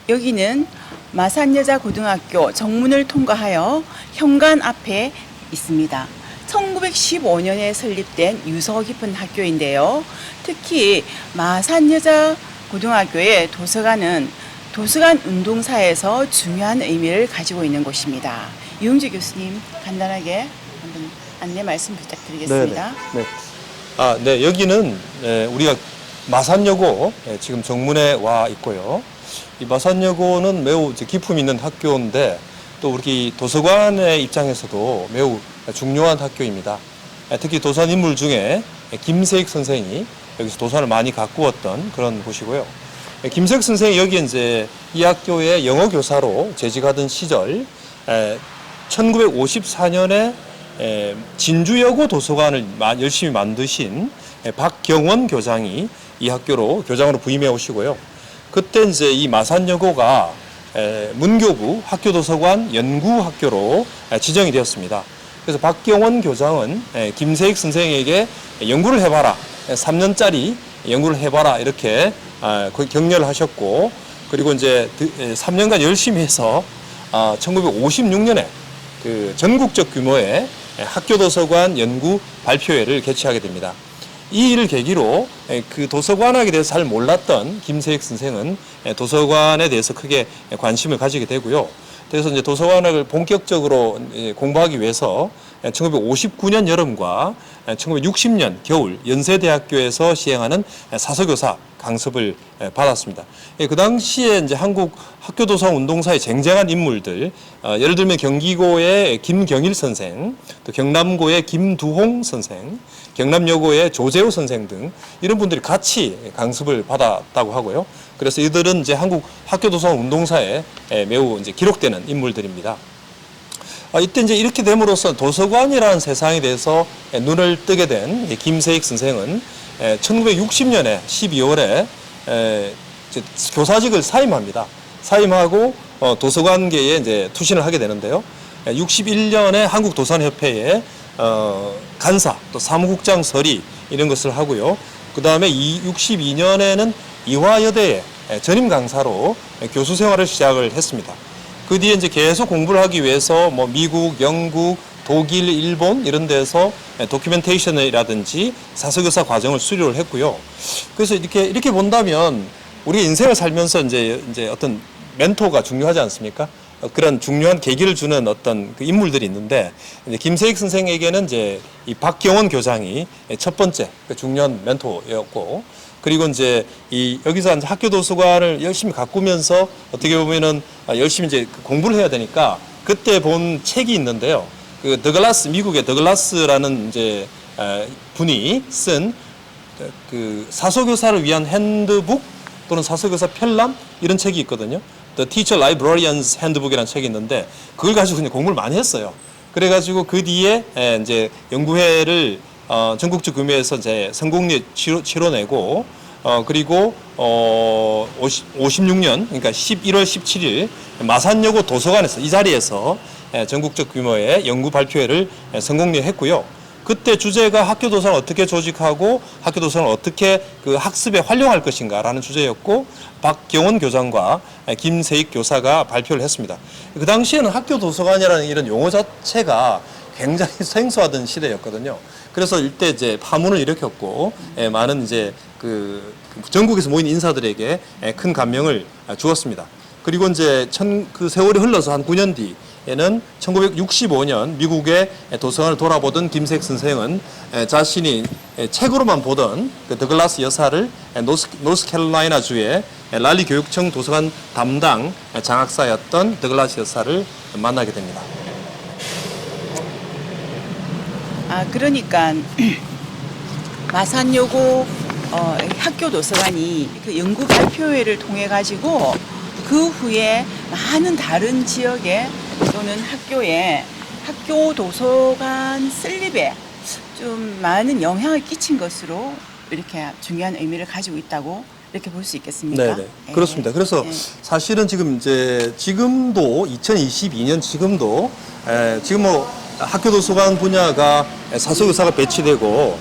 여기는 마산여자고등학교 정문을 통과하여 현관 앞에 있습니다. 1915년에 설립된 유서 깊은 학교인데요. 특히 마산여자고등학교의 도서관은 도서관 운동사에서 중요한 의미를 가지고 있는 곳입니다. 이용주 교수님, 간단하게 한번 안내 말씀 부탁드리겠습니다. 네, 여기는 우리가 마산여고 지금 정문에 와 있고요. 이 마산여고는 매우 기품 있는 학교인데, 또 우리 도서관의 입장에서도 매우 중요한 학교입니다. 특히 도산 인물 중에 김세익 선생이 여기서 도산을 많이 가꾸었던 그런 곳이고요. 김세익 선생이 여기 이제 이 학교의 영어 교사로 재직하던 시절 1954년에 진주여고 도서관을 열심히 만드신 박경원 교장이 이 학교로 교장으로 부임해 오시고요. 그때 이제 이 마산여고가 문교부 학교도서관 연구학교로 지정이 되었습니다. 그래서 박경원 교장은 김세익 선생에게 연구를 해봐라. 3년짜리 연구를 해봐라. 이렇게 격려를 하셨고, 그리고 이제 3년간 열심히 해서 1956년에 그 전국적 규모의 학교도서관 연구 발표회를 개최하게 됩니다. 이 일을 계기로 그 도서관학에 대해서 잘 몰랐던 김세익 선생은 도서관에 대해서 크게 관심을 가지게 되고요. 그래서 이제 도서관학을 본격적으로 공부하기 위해서 1959년 여름과 1960년 겨울 연세대학교에서 시행하는 사서교사 강습을 받았습니다. 그 당시에 이제 한국 학교도서관 운동사의 쟁쟁한 인물들, 예를 들면 경기고의 김경일 선생, 또 경남고의 김두홍 선생, 경남여고의 조재호 선생 등 이런 분들이 같이 강습을 받았다고 하고요. 그래서 이들은 이제 한국 학교도서관 운동사에 매우 이제 기록되는 인물들입니다. 이때 이제 이렇게 됨으로써 도서관이라는 세상에 대해서 눈을 뜨게 된 김세익 선생은 1960년에 12월에 교사직을 사임합니다. 사임하고 도서관계에 이제 투신을 하게 되는데요. 61년에 한국도서관협회에 간사, 또 사무국장 서리 이런 것을 하고요. 그 다음에 62년에는 이화여대에 전임 강사로 교수 생활을 시작을 했습니다. 그 뒤에 이제 계속 공부를 하기 위해서 뭐 미국, 영국, 독일, 일본 이런 데서 도큐멘테이션이라든지 사서교사 과정을 수료를 했고요. 그래서 이렇게 본다면 우리 인생을 살면서 이제 어떤 멘토가 중요하지 않습니까? 그런 중요한 계기를 주는 어떤 그 인물들이 있는데, 이제 김세익 선생에게는 이제 이 박경원 교장이 첫 번째 그 중요한 멘토였고, 그리고 이제 여기서 이제 학교 도서관을 열심히 가꾸면서 어떻게 보면은 열심히 이제 공부를 해야 되니까 그때 본 책이 있는데요. 그 더글라스, 미국의 더글라스라는 이제 분이 쓴 그 사서교사를 위한 핸드북 또는 사서교사 편람 이런 책이 있거든요. The Teacher Librarian's Handbook이라는 책이 있는데 그걸 가지고 그냥 공부를 많이 했어요. 그래가지고 그 뒤에 이제 연구회를 전국적 규모에서 이제 성공리에 치러내고 그리고 56년 그러니까 11월 17일 마산여고 도서관에서 이 자리에서 전국적 규모의 연구 발표회를 성공리에 했고요. 그때 주제가 학교 도서관을 어떻게 조직하고 학교 도서관을 어떻게 그 학습에 활용할 것인가라는 주제였고, 박경원 교장과 김세익 교사가 발표를 했습니다. 그 당시에는 학교 도서관이라는 이런 용어 자체가 굉장히 생소하던 시대였거든요. 그래서 이때 이제 파문을 일으켰고, 많은 이제 그 전국에서 모인 인사들에게 큰 감명을 주었습니다. 그리고 이제 그 세월이 흘러서 한 9년 뒤에는 1965년 미국의 도서관을 돌아보던 김세익 선생은 자신이 책으로만 보던 그 더글라스 여사를 노스캐롤라이나 주의 랄리 교육청 도서관 담당 장학사였던 더글라스 여사를 만나게 됩니다. 그러니까 마산여고 학교 도서관이 그 연구 발표회를 통해 가지고 그 후에 많은 다른 지역에 또는 학교에 학교 도서관 설립에 좀 많은 영향을 끼친 것으로 이렇게 중요한 의미를 가지고 있다고 이렇게 볼 수 있겠습니까? 네, 그렇습니다. 그래서 사실은 지금도 2022년 지금도 지금 뭐 학교 도서관 분야가 사서교사가 배치되고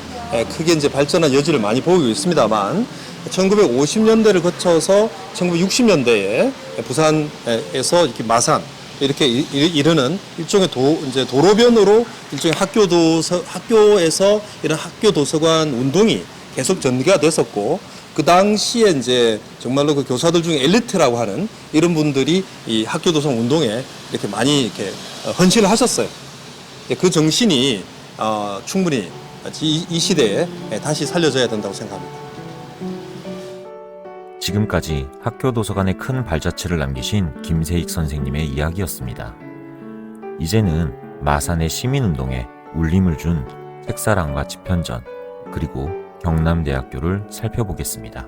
크게 이제 발전한 여지를 많이 보이고 있습니다만 1950년대를 거쳐서 1960년대에 부산에서 이렇게 마산 이렇게 이르는 일종의 이제 도로변으로 일종의 학교에서 이런 학교 도서관 운동이 계속 전개가 됐었고, 그 당시에 이제 정말로 그 교사들 중에 엘리트라고 하는 이런 분들이 이 학교 도서관 운동에 이렇게 많이 이렇게 헌신을 하셨어요. 그 정신이 충분히 이 시대에 다시 살려져야 된다고 생각합니다. 지금까지 학교 도서관에 큰 발자취를 남기신 김세익 선생님의 이야기였습니다. 이제는 마산의 시민운동에 울림을 준 책사랑과 집현전, 그리고 경남대학교를 살펴보겠습니다.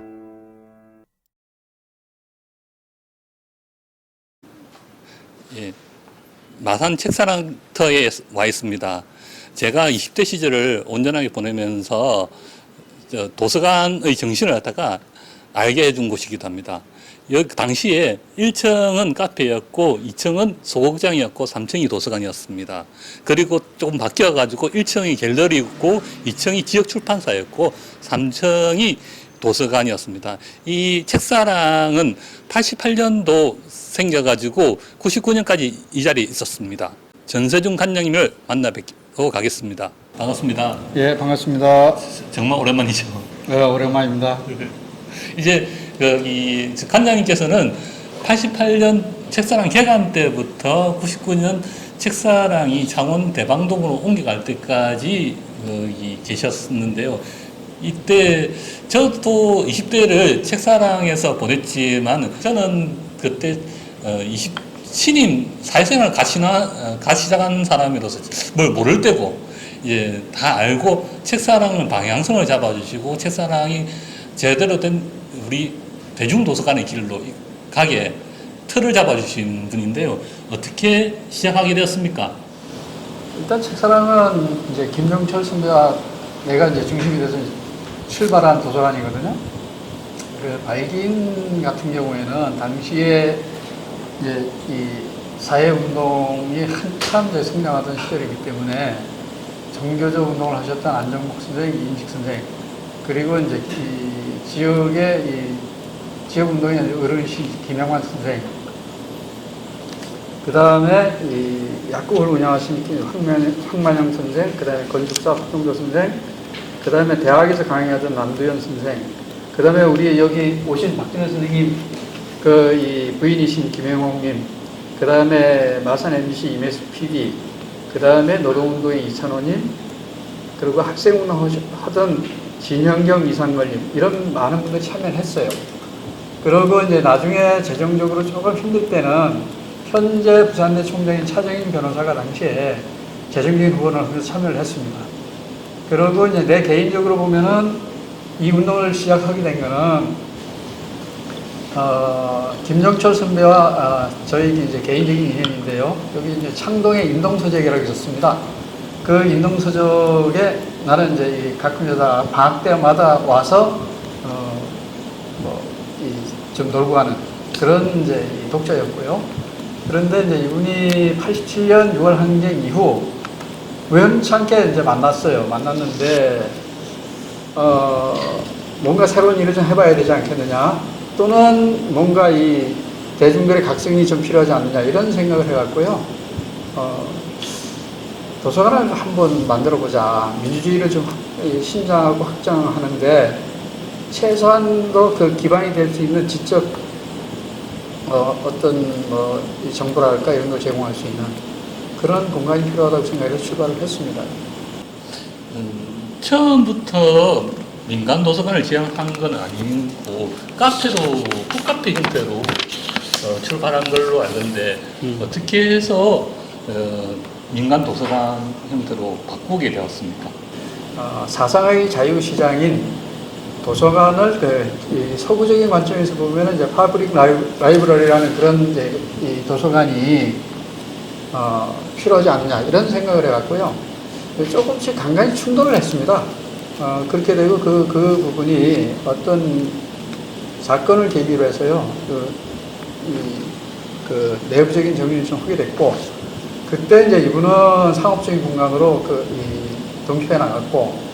예, 마산 책사랑터에 와 있습니다. 제가 20대 시절을 온전하게 보내면서 도서관의 정신을 갖다가 알게 해준 곳이기도 합니다. 여기 당시에 1층은 카페였고 2층은 소극장이었고 3층이 도서관이었습니다. 그리고 조금 바뀌어가지고 1층이 갤러리였고 2층이 지역 출판사였고 3층이 도서관이었습니다. 이 책사랑은 88년도 생겨가지고 99년까지 이 자리에 있었습니다. 전세중 관장님을 만나 뵙고 가겠습니다. 반갑습니다. 예, 반갑습니다. 정말 오랜만이죠. 네, 오랜만입니다. 이제 이 관장님께서는 88년 책사랑 개관 때부터 99년 책사랑이 창원 대방동으로 옮겨갈 때까지 계셨는데요. 이때 저도 20대를 책사랑에서 보냈지만 저는 그때 신임 사회생활 같이 시작한 사람이라서 뭘 모를 때고 이제 다 알고 책사랑은 방향성을 잡아주시고 책사랑이 제대로 된 우리 대중도서관의 길로 가게 틀을 잡아주신 분인데요. 어떻게 시작하게 되었습니까? 일단 책사랑은 이제 김정철 선배와 내가 이제 중심이 돼서 출발한 도서관이거든요. 그 바이긴 같은 경우에는 당시에 이제 이 사회운동이 한참 이제 성장하던 시절이기 때문에 정교조 운동을 하셨던 안정복 선생, 이인식 선생, 그리고 이제 이 지역의 이 지역운동의 어른이신 김영환 선생, 그 다음에 이 약국을 운영하신 황만영 선생, 그 다음에 건축사 박동조 선생, 그 다음에 대학에서 강의하던 남두현 선생, 그 다음에 우리 여기 오신 박준혜 선생님, 그 이 부인이신 김영홍님, 그 다음에 마산 MBC 임혜수 PD, 그 다음에 노동운동의 이찬호님, 그리고 학생운동 하던 진현경 이상걸님, 이런 많은 분들이 참여를 했어요. 그리고 이제 나중에 재정적으로 조금 힘들 때는 현재 부산대 총장인 차정인 변호사가 당시에 재정적인 후원을 하면서 참여를 했습니다. 그리고 이제 내 개인적으로 보면은 이 운동을 시작하게 된 거는 김정철 선배와 저희 이제 개인적인 인연인데요. 여기 이제 창동에 인동서적이라고 있었습니다. 그 인동서적에 나는 이제 가끔 여자 방학 때마다 와서 좀 놀고 가는 그런 이제 독자였고요. 그런데 이제 이분이 87년 6월 항쟁 이후 우연찮게 이제 만났어요. 만났는데 뭔가 새로운 일을 좀 해봐야 되지 않겠느냐, 또는 뭔가 이 대중들의 각성이 좀 필요하지 않느냐, 이런 생각을 해갖고요. 도서관을 한번 만들어보자. 민주주의를 좀 신장하고 확장하는데 최소한도 그 기반이 될 수 있는 지적 어떤 이 정보랄까 이런 걸 제공할 수 있는 그런 공간이 필요하다고 생각해서 출발을 했습니다. 처음부터 민간 도서관을 지향한 건 아니고 카페도 풋카페 형태로 출발한 걸로 알던데 어떻게 해서 민간 도서관 형태로 바꾸게 되었습니까? 사상의 자유시장인 도서관을 이 서구적인 관점에서 보면은 이제 파브릭 라이브러리라는 그런 이제 이 도서관이 필요하지 않느냐, 이런 생각을 해왔고요. 조금씩 간간히 충돌을 했습니다. 그렇게 되고 그 부분이 어떤 사건을 계기로 해서요, 그 내부적인 정리를 좀 하게 됐고, 그때 이제 이분은 상업적인 공간으로 독립해 나갔고,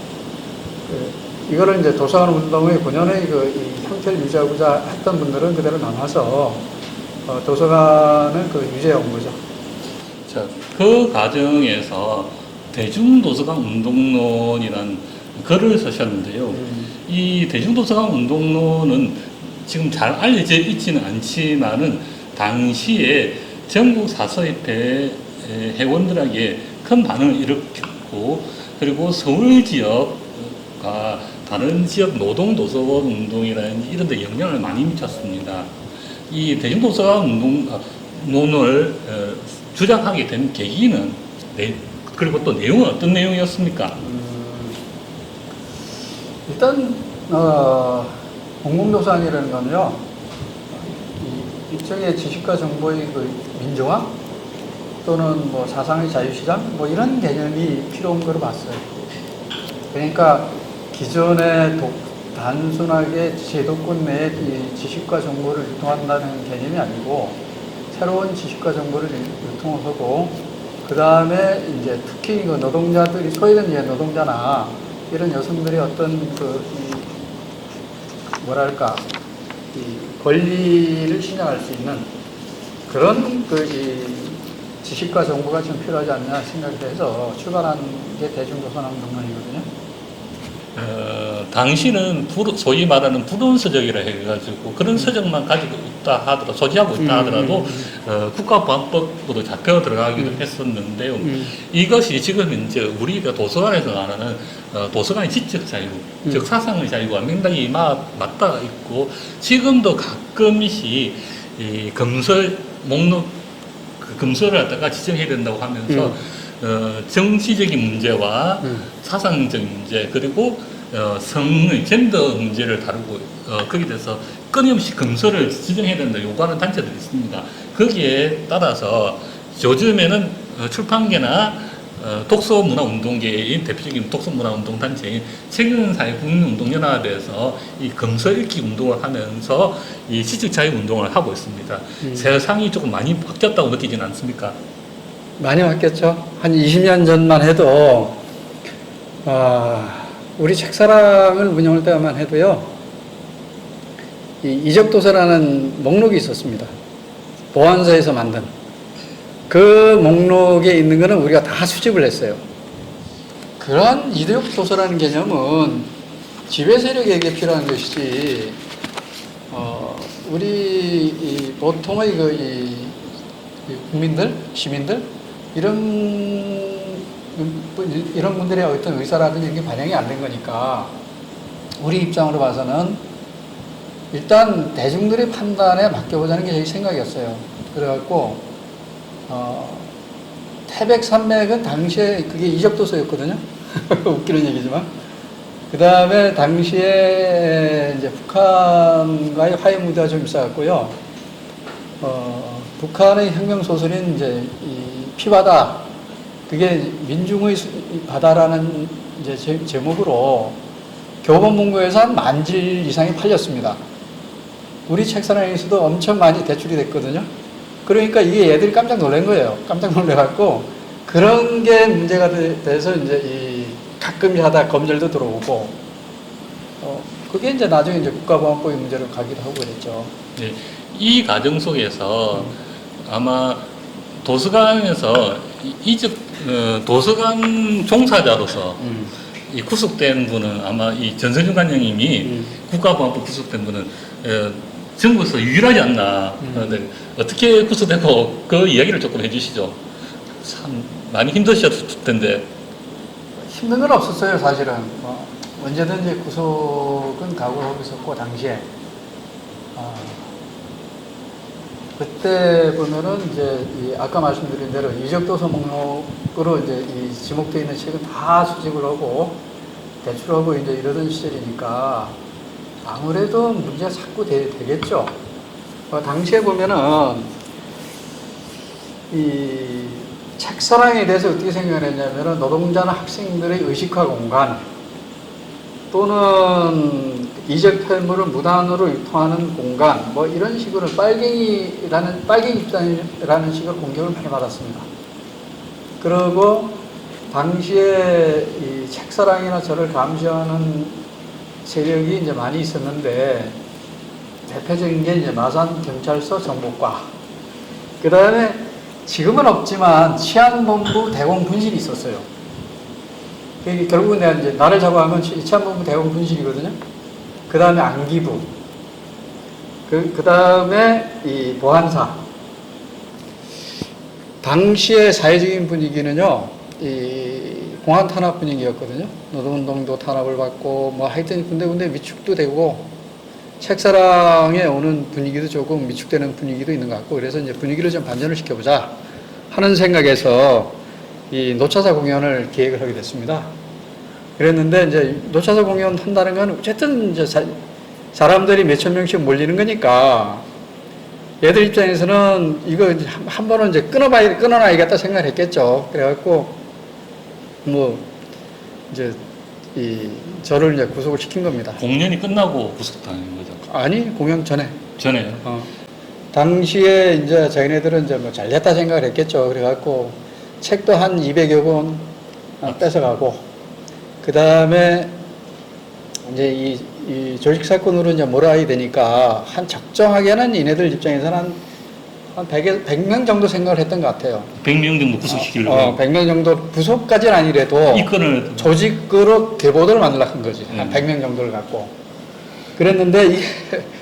이거를 이제 도서관 운동의 본연의 이 형태를 유지하고자 했던 분들은 그대로 남아서 도서관을 유지해 온 거죠. 자, 그 과정에서 대중도서관 운동론이라는 글을 쓰셨는데요. 이 대중도서관 운동론은 지금 잘 알려져 있지는 않지만은 당시에 전국 사서협회 회원들에게 큰 반응을 일으켰고, 그리고 서울 지역과 다른 지역 노동도서관 운동이라는 이런 데 영향을 많이 미쳤습니다. 이 대중도서관 운동론을 주장하게 된 계기는 그리고 또 내용은 어떤 내용이었습니까? 일단 공공도서관이라는 건요, 일종의 지식과 정보의 민주화 또는 사상의 자유시장 이런 개념이 필요한 거로 봤어요. 그러니까 기존의 단순하게 제도권 내에 이 지식과 정보를 유통한다는 개념이 아니고 새로운 지식과 정보를 유통하고 그 다음에 이제 특히 그 노동자들이 소외된 노동자나 이런 여성들이 어떤 뭐랄까 이 권리를 신장할 수 있는 그런 이 지식과 정보가 좀 필요하지 않냐 생각이 돼서 출발한 게 대중조선항공론이거든요. 당시는 소위 말하는 불온서적이라 해가지고 그런 서적만 가지고 있다 하더라도 소지하고 있다 하더라도 국가보안법으로 잡혀 들어가기도 했었는데요. 이것이 지금 이제 우리가 도서관에서 말하는 도서관의 지적 자유, 즉 사상의 자유와 명당히 맞닿아 있고 지금도 가끔씩 이 검설 목록 그 검설을 갖다가 지정해야 된다고 하면서 정치적인 문제와 사상적인 문제 그리고 성의 젠더 문제를 다루고 거기에 대해서 끊임없이 검설을 지정해야 된다 요구하는 단체들이 있습니다. 거기에 따라서 요즘에는 출판계나 독서문화운동계의 대표적인 독서문화운동 단체인 청년사회국민운동연합에서 이 검설 읽기 운동을 하면서 이 지적자유운동을 하고 있습니다. 세상이 조금 많이 바뀌었다고 느끼지는 않습니까? 많이 바뀌었죠. 한 20년 전만 해도 우리 책사랑을 운영할 때만 해도요. 이 이적도서라는 목록이 있었습니다. 보안사에서 만든 그 목록에 있는 거는 우리가 다 수집을 했어요. 그런 이적도서라는 개념은 지배 세력에게 필요한 것이지 우리 보통의 국민들, 시민들 이런 분들의 어떤 의사라든지 이런 게 반영이 안 된 거니까 우리 입장으로 봐서는 일단 대중들의 판단에 맡겨보자는 게 제 생각이었어요. 그래갖고 태백산맥은 당시에 그게 이적도서였거든요. 웃기는 얘기지만 그 다음에 당시에 이제 북한과의 화해 무드가 좀 있어갖고요. 북한의 혁명 소설인 이제 이 피바다 그게 민중의 바다라는 이제 제목으로 교보문고에서 한 10,000질 이상이 팔렸습니다. 우리 책사랑에서도 엄청 많이 대출이 됐거든요. 그러니까 이게 애들이 깜짝 놀란 거예요. 깜짝 놀래갖고 그런 게 문제가 돼서 이제 가끔 하다 검열도 들어오고 그게 이제 나중에 이제 국가보안법의 문제로 가기도 하고 그랬죠. 네, 이 과정 속에서 아마 도서관에서 도서관 종사자로서 이 구속된 분은 아마 이 전성준 관장님이 국가보안법 구속된 분은 전국에서 유일하지 않나. 어떻게 구속되고 그 이야기를 조금 해주시죠. 참 많이 힘드셨을 텐데. 힘든 건 없었어요, 사실은. 언제든지 구속은 각오하고 있었고 당시에. 그때 보면은 이제 아까 말씀드린 대로 이적도서 목록으로 이제 이 지목되어 있는 책은 다 수집을 하고 대출하고 이제 이러던 시절이니까 아무래도 문제가 자꾸 되겠죠. 당시에 보면은 이 책사랑에 대해서 어떻게 생각을 했냐면은 노동자나 학생들의 의식화 공간 또는 이적 폐물을 무단으로 유통하는 공간 뭐 이런 식으로 빨갱이 집단이라는 식으로 공격을 많이 받았습니다. 그리고 당시에 이 책사랑이나 저를 감시하는 세력이 이제 많이 있었는데 대표적인 게 이제 마산 경찰서 정보과 그 다음에 지금은 없지만 치안본부 대공 분실이 있었어요. 결국은 내가 이제 나를 잡아가면 치안본부 대공 분실이거든요. 그 다음에 안기부, 그 다음에 이 보안사. 당시의 사회적인 분위기는요, 이 공안 탄압 분위기였거든요. 노동운동도 탄압을 받고, 뭐 하여튼 군데군데 위축도 되고, 책사랑에 오는 분위기도 조금 위축되는 분위기도 있는 것 같고, 그래서 이제 분위기를 좀 반전을 시켜보자 하는 생각에서 이 노차사 공연을 기획을 하게 됐습니다. 그랬는데 이제 노차사 공연 한다는 건 어쨌든 이제 사람들이 몇천 명씩 몰리는 거니까 얘들 입장에서는 이거 한 번은 이제 끊어놔야겠다 생각을 했겠죠. 그래갖고 뭐 이제 저를 이제 구속을 시킨 겁니다. 공연이 끝나고 구속당한 거죠. 아니, 공연 전에. 전에요. 당시에 이제 자기네들은 이제 뭐 잘됐다 생각을 했겠죠. 그래갖고 책도 한 200여 권 뺏어가고, 그 다음에 이제 이 조직 사건으로 이제 몰아야 되니까 한 적정하게는 이네들 입장에서는 한 100명 정도 생각을 했던 것 같아요. 100명 정도 구속시키려고. 100명 정도 구속까지는 아니래도 이건을 조직으로 계보들을 만들려고 한 거지. 한 100명 정도를 갖고. 그랬는데 이게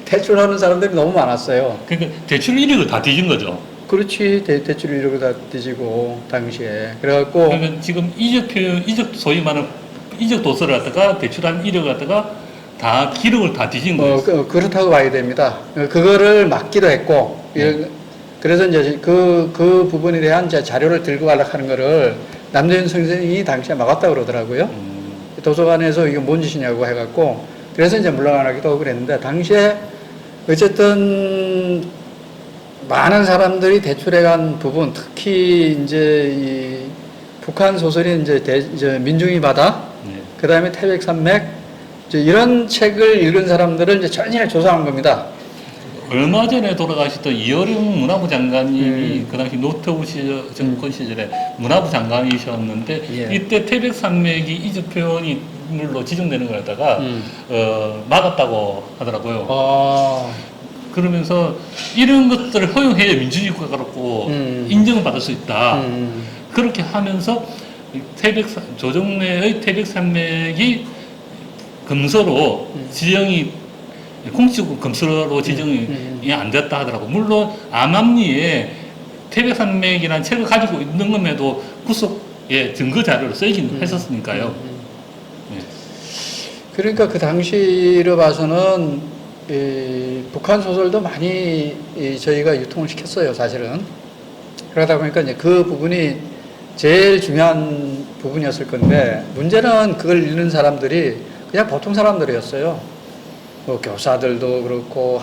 대출하는 사람들이 너무 많았어요. 그러니까 대출 이력을 다 뒤진 거죠. 그렇지. 대출 이력을 다 뒤지고 당시에. 그래갖고 그러면 지금 이적 소위 말하는 이적 도서를 갖다가 대출한 이력을 갖다가 다 기록을 다 뒤진 거예요. 그렇다고 봐야 됩니다. 그거를 막기도 했고, 그래서 이제 그 부분에 대한 이제 자료를 들고 가려고 하는 거를 남도현 선생이 당시에 막았다고 그러더라고요. 도서관에서 이게 뭔 짓이냐고 해갖고, 그래서 이제 물러나기도 하고 그랬는데, 당시에 어쨌든 많은 사람들이 대출해간 부분, 특히 이제 이 북한 소설인 이제 민중이 바다, 그 다음에 태백산맥, 이런 책을 읽은 사람들을 이제 전신에 조사한 겁니다. 얼마 전에 돌아가셨던 이어령 문화부 장관님이 그 당시 노태우 정권 시절에 문화부 장관이셨는데 이때 태백산맥이 이적 표현물로 지정되는 걸 갖다가 막았다고 하더라고요. 그러면서 이런 것들을 허용해야 민주주의 국가라고 인정을 받을 수 있다. 그렇게 하면서 조정래의 태백산맥이 금서로 지정이 공식적으로 금서로 지정이 안 됐다 하더라고. 물론 암암리에 태백산맥이라는 책을 가지고 있는 것에도 구속의 증거 자료로 쓰이긴 했었으니까요. 그러니까 그 당시로 봐서는 북한 소설도 많이 저희가 유통을 시켰어요, 사실은. 그러다 보니까 이제 그 부분이 제일 중요한 부분이었을 건데, 문제는 그걸 읽는 사람들이 그냥 보통 사람들이었어요. 뭐 교사들도 그렇고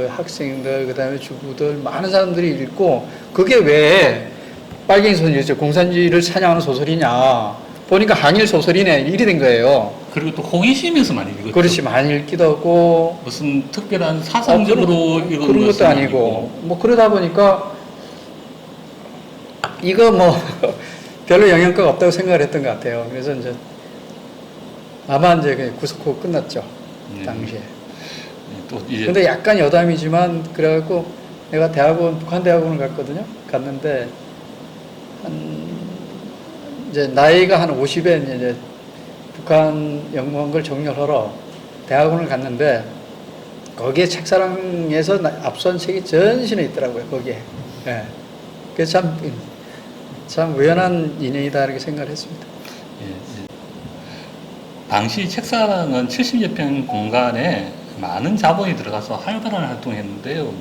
학생들, 그다음에 주부들, 많은 사람들이 읽고, 그게 왜 빨갱이 소설이죠, 공산주의를 찬양하는 소설이냐 보니까 항일 소설이네, 이리 된 거예요. 그리고 또 호기심에서 많이 읽었죠. 그렇지, 많이 읽기도 하고 무슨 특별한 사상적으로 읽은 그런 것도 아니고 뭐 그러다 보니까 이거 뭐 별로 영향가가 없다고 생각을 했던 것 같아요. 그래서 이제 아마 이제 그냥 구속하고 끝났죠. 당시에. 또 이제 근데 약간 여담이지만, 그래갖고 내가 북한 대학원을 갔거든요. 갔는데 이제 나이가 한 50에 이제 북한 연구원걸 정렬하러 대학원을 갔는데, 거기에 책사랑에서 앞선 책이 전신에 있더라고요, 거기에. 예. 그래서 참 우연한 인연이다, 이렇게 생각을 했습니다. 당시 책사랑은 70여 평 공간에 많은 자본이 들어가서 활발한 활동을 했는데요.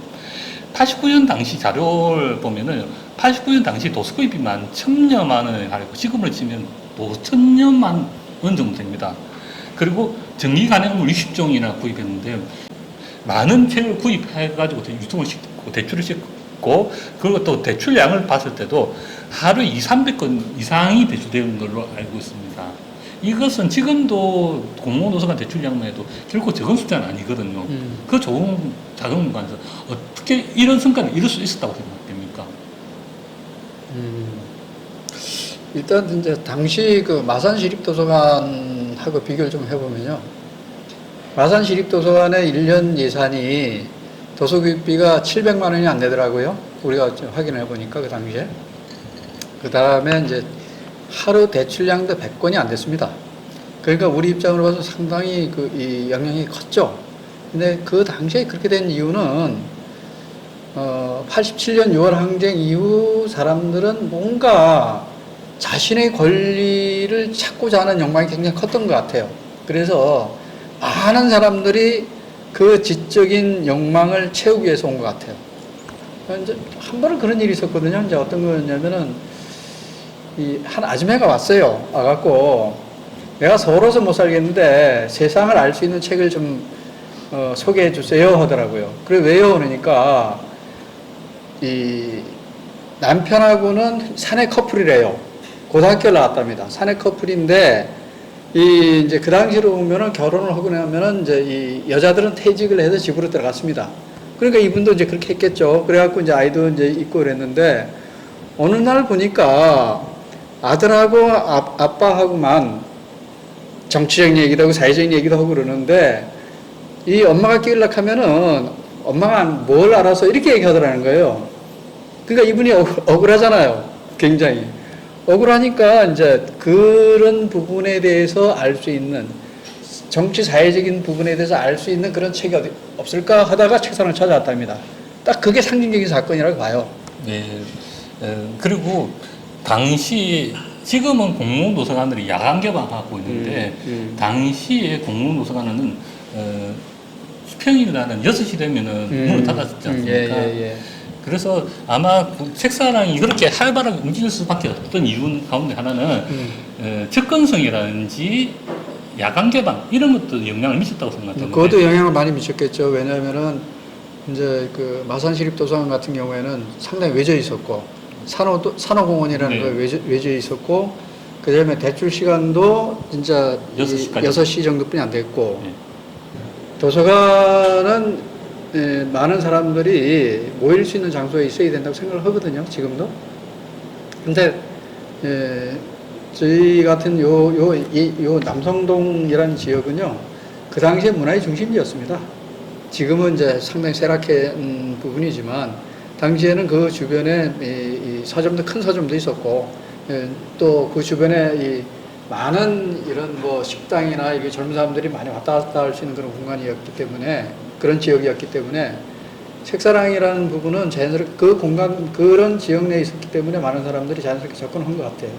89년 당시 자료를 보면은 89년 당시 도서구입비만 1,000여만 원에 달했고, 지금으로 치면 또 1,000여만 원 정도 됩니다. 그리고 정기 간행물 60종이나 구입했는데, 많은 책을 구입해가지고 유통을 시키고 대출을 시켰고, 그리고 또 대출량을 봤을 때도 하루에 200~300건 이상이 대출되는 걸로 알고 있습니다. 이것은 지금도 공공도서관 대출량만 해도 결코 적은 숫자는 아니거든요. 그 좋은 자금관에서 어떻게 이런 성과를 이룰 수 있었다고 생각됩니까? 일단 이제 당시 그 마산시립도서관하고 비교를 좀 해보면요, 마산시립도서관의 1년 예산이 도서교육비가 700만 원이 안 되더라고요. 우리가 확인을 해보니까 그 당시에. 그 다음에 이제 하루 대출량도 100건이 안 됐습니다. 그러니까 우리 입장으로 봐서 상당히 이 영향이 컸죠. 근데 그 당시에 그렇게 된 이유는 87년 6월 항쟁 이후 사람들은 뭔가 자신의 권리를 찾고자 하는 욕망이 굉장히 컸던 것 같아요. 그래서 많은 사람들이 그 지적인 욕망을 채우기 위해서 온 것 같아요. 이제 한 번은 그런 일이 있었거든요. 이제 어떤 거였냐면은, 한 아줌마가 왔어요. 와갖고, 내가 서울에서 못 살겠는데 세상을 알 수 있는 책을 좀 소개해 주세요 하더라고요. 그래, 왜요? 그러니까, 이 남편하고는 사내 커플이래요. 고등학교를 나왔답니다. 사내 커플인데, 이 이제 그 당시로 보면은 결혼을 하고 나면은 이제 이 여자들은 퇴직을 해서 집으로 들어갔습니다. 그러니까 이분도 이제 그렇게 했겠죠. 그래갖고 이제 아이도 이제 있고 그랬는데 어느 날 보니까 아들하고 아빠하고만 정치적 얘기도 하고 사회적 얘기도 하고 그러는데 이 엄마가 끼려고 하면은 엄마가 뭘 알아서 이렇게 얘기하더라는 거예요. 그러니까 이분이 억울하잖아요. 굉장히. 억울하니까 이제 그런 부분에 대해서 알 수 있는 정치 사회적인 부분에 대해서 알 수 있는 그런 책이 어디 없을까 하다가 책상을 찾아왔답니다. 딱 그게 상징적인 사건이라고 봐요. 네. 그리고 당시 지금은 공공도서관들이 야간 개방하고 있는데 당시에 공공도서관은 수평이라는 6시 되면은 문을 닫았지 않습니까? 그래서 아마 그 책사랑이 그렇게 활발하게 움직일 수밖에 없던 이유 가운데 하나는 접근성이라든지 야간 개방 이런 것도 영향을 미쳤다고 생각합니다. 그것도 영향을 많이 미쳤겠죠. 왜냐하면은 이제 그 마산시립도서관 같은 경우에는 상당히 외져 있었고 산호공원이라는 거 외져 있었고 그다음에 대출 시간도 진짜 6시 정도뿐이 안 됐고 도서관은 많은 사람들이 모일 수 있는 장소에 있어야 된다고 생각을 하거든요. 지금도. 근데 저희 같은 요 남성동이라는 지역은요, 그 당시에 문화의 중심지였습니다. 지금은 이제 상당히 쇠락한 부분이지만 당시에는 그 주변에 이 서점도 큰 서점도 있었고 또 그 주변에 이 많은 이런 뭐 식당이나 이게 젊은 사람들이 많이 왔다 갔다 할 수 있는 그런 공간이었기 때문에 그런 지역이었기 때문에 책사랑이라는 부분은 자연스럽게 그 공간 그런 지역 내에 있었기 때문에 많은 사람들이 자연스럽게 접근한 것 같아요.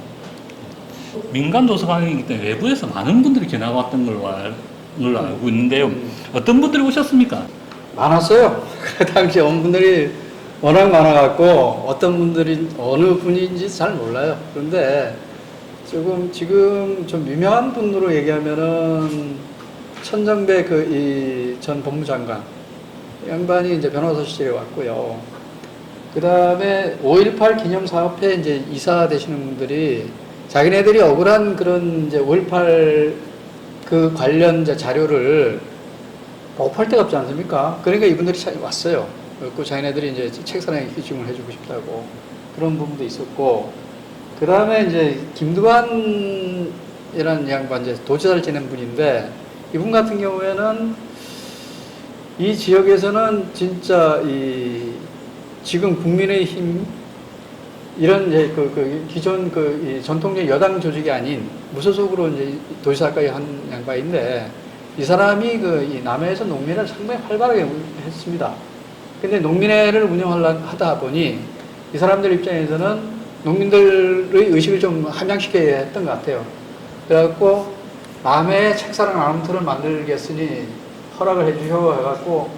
민간 도서관이기 때문에 외부에서 많은 분들이 지나갔던 걸로 알고 있는데요. 어떤 분들이 오셨습니까? 많았어요. 그 당시에 온 분들이 워낙 많아갖고 어떤 분들이 어느 분인지 잘 몰라요. 그런데 지금 좀 유명한 분으로 얘기하면은 천정배 전 법무장관 양반이 이제 변호사 시절에 왔고요. 그 다음에 5.18 기념사업회 이제 이사 되시는 분들이 자기네들이 억울한 그런 이제 5.18 그 관련 이제 자료를 보고할 데가 없지 않습니까? 그러니까 이분들이 왔어요. 그리고 자기네들이 이제 책사랑에 기증을 해주고 싶다고 그런 부분도 있었고, 그 다음에 이제 김두관이라는 양반 이제 도지사를 지낸 분인데 이분 같은 경우에는 이 지역에서는 진짜 지금 국민의힘 이런 이제 기존 이 전통적 여당 조직이 아닌 무소속으로 이제 도지사까지 한 양반인데 이 사람이 이 남해에서 농민을 상당히 활발하게 했습니다. 근데 농민회를 운영하다 보니 이 사람들 입장에서는 농민들의 의식을 좀 함양시켜야 했던 것 같아요. 그래갖고 남해에 책사랑 나눔터를 만들겠으니 허락을 해주셔 해갖고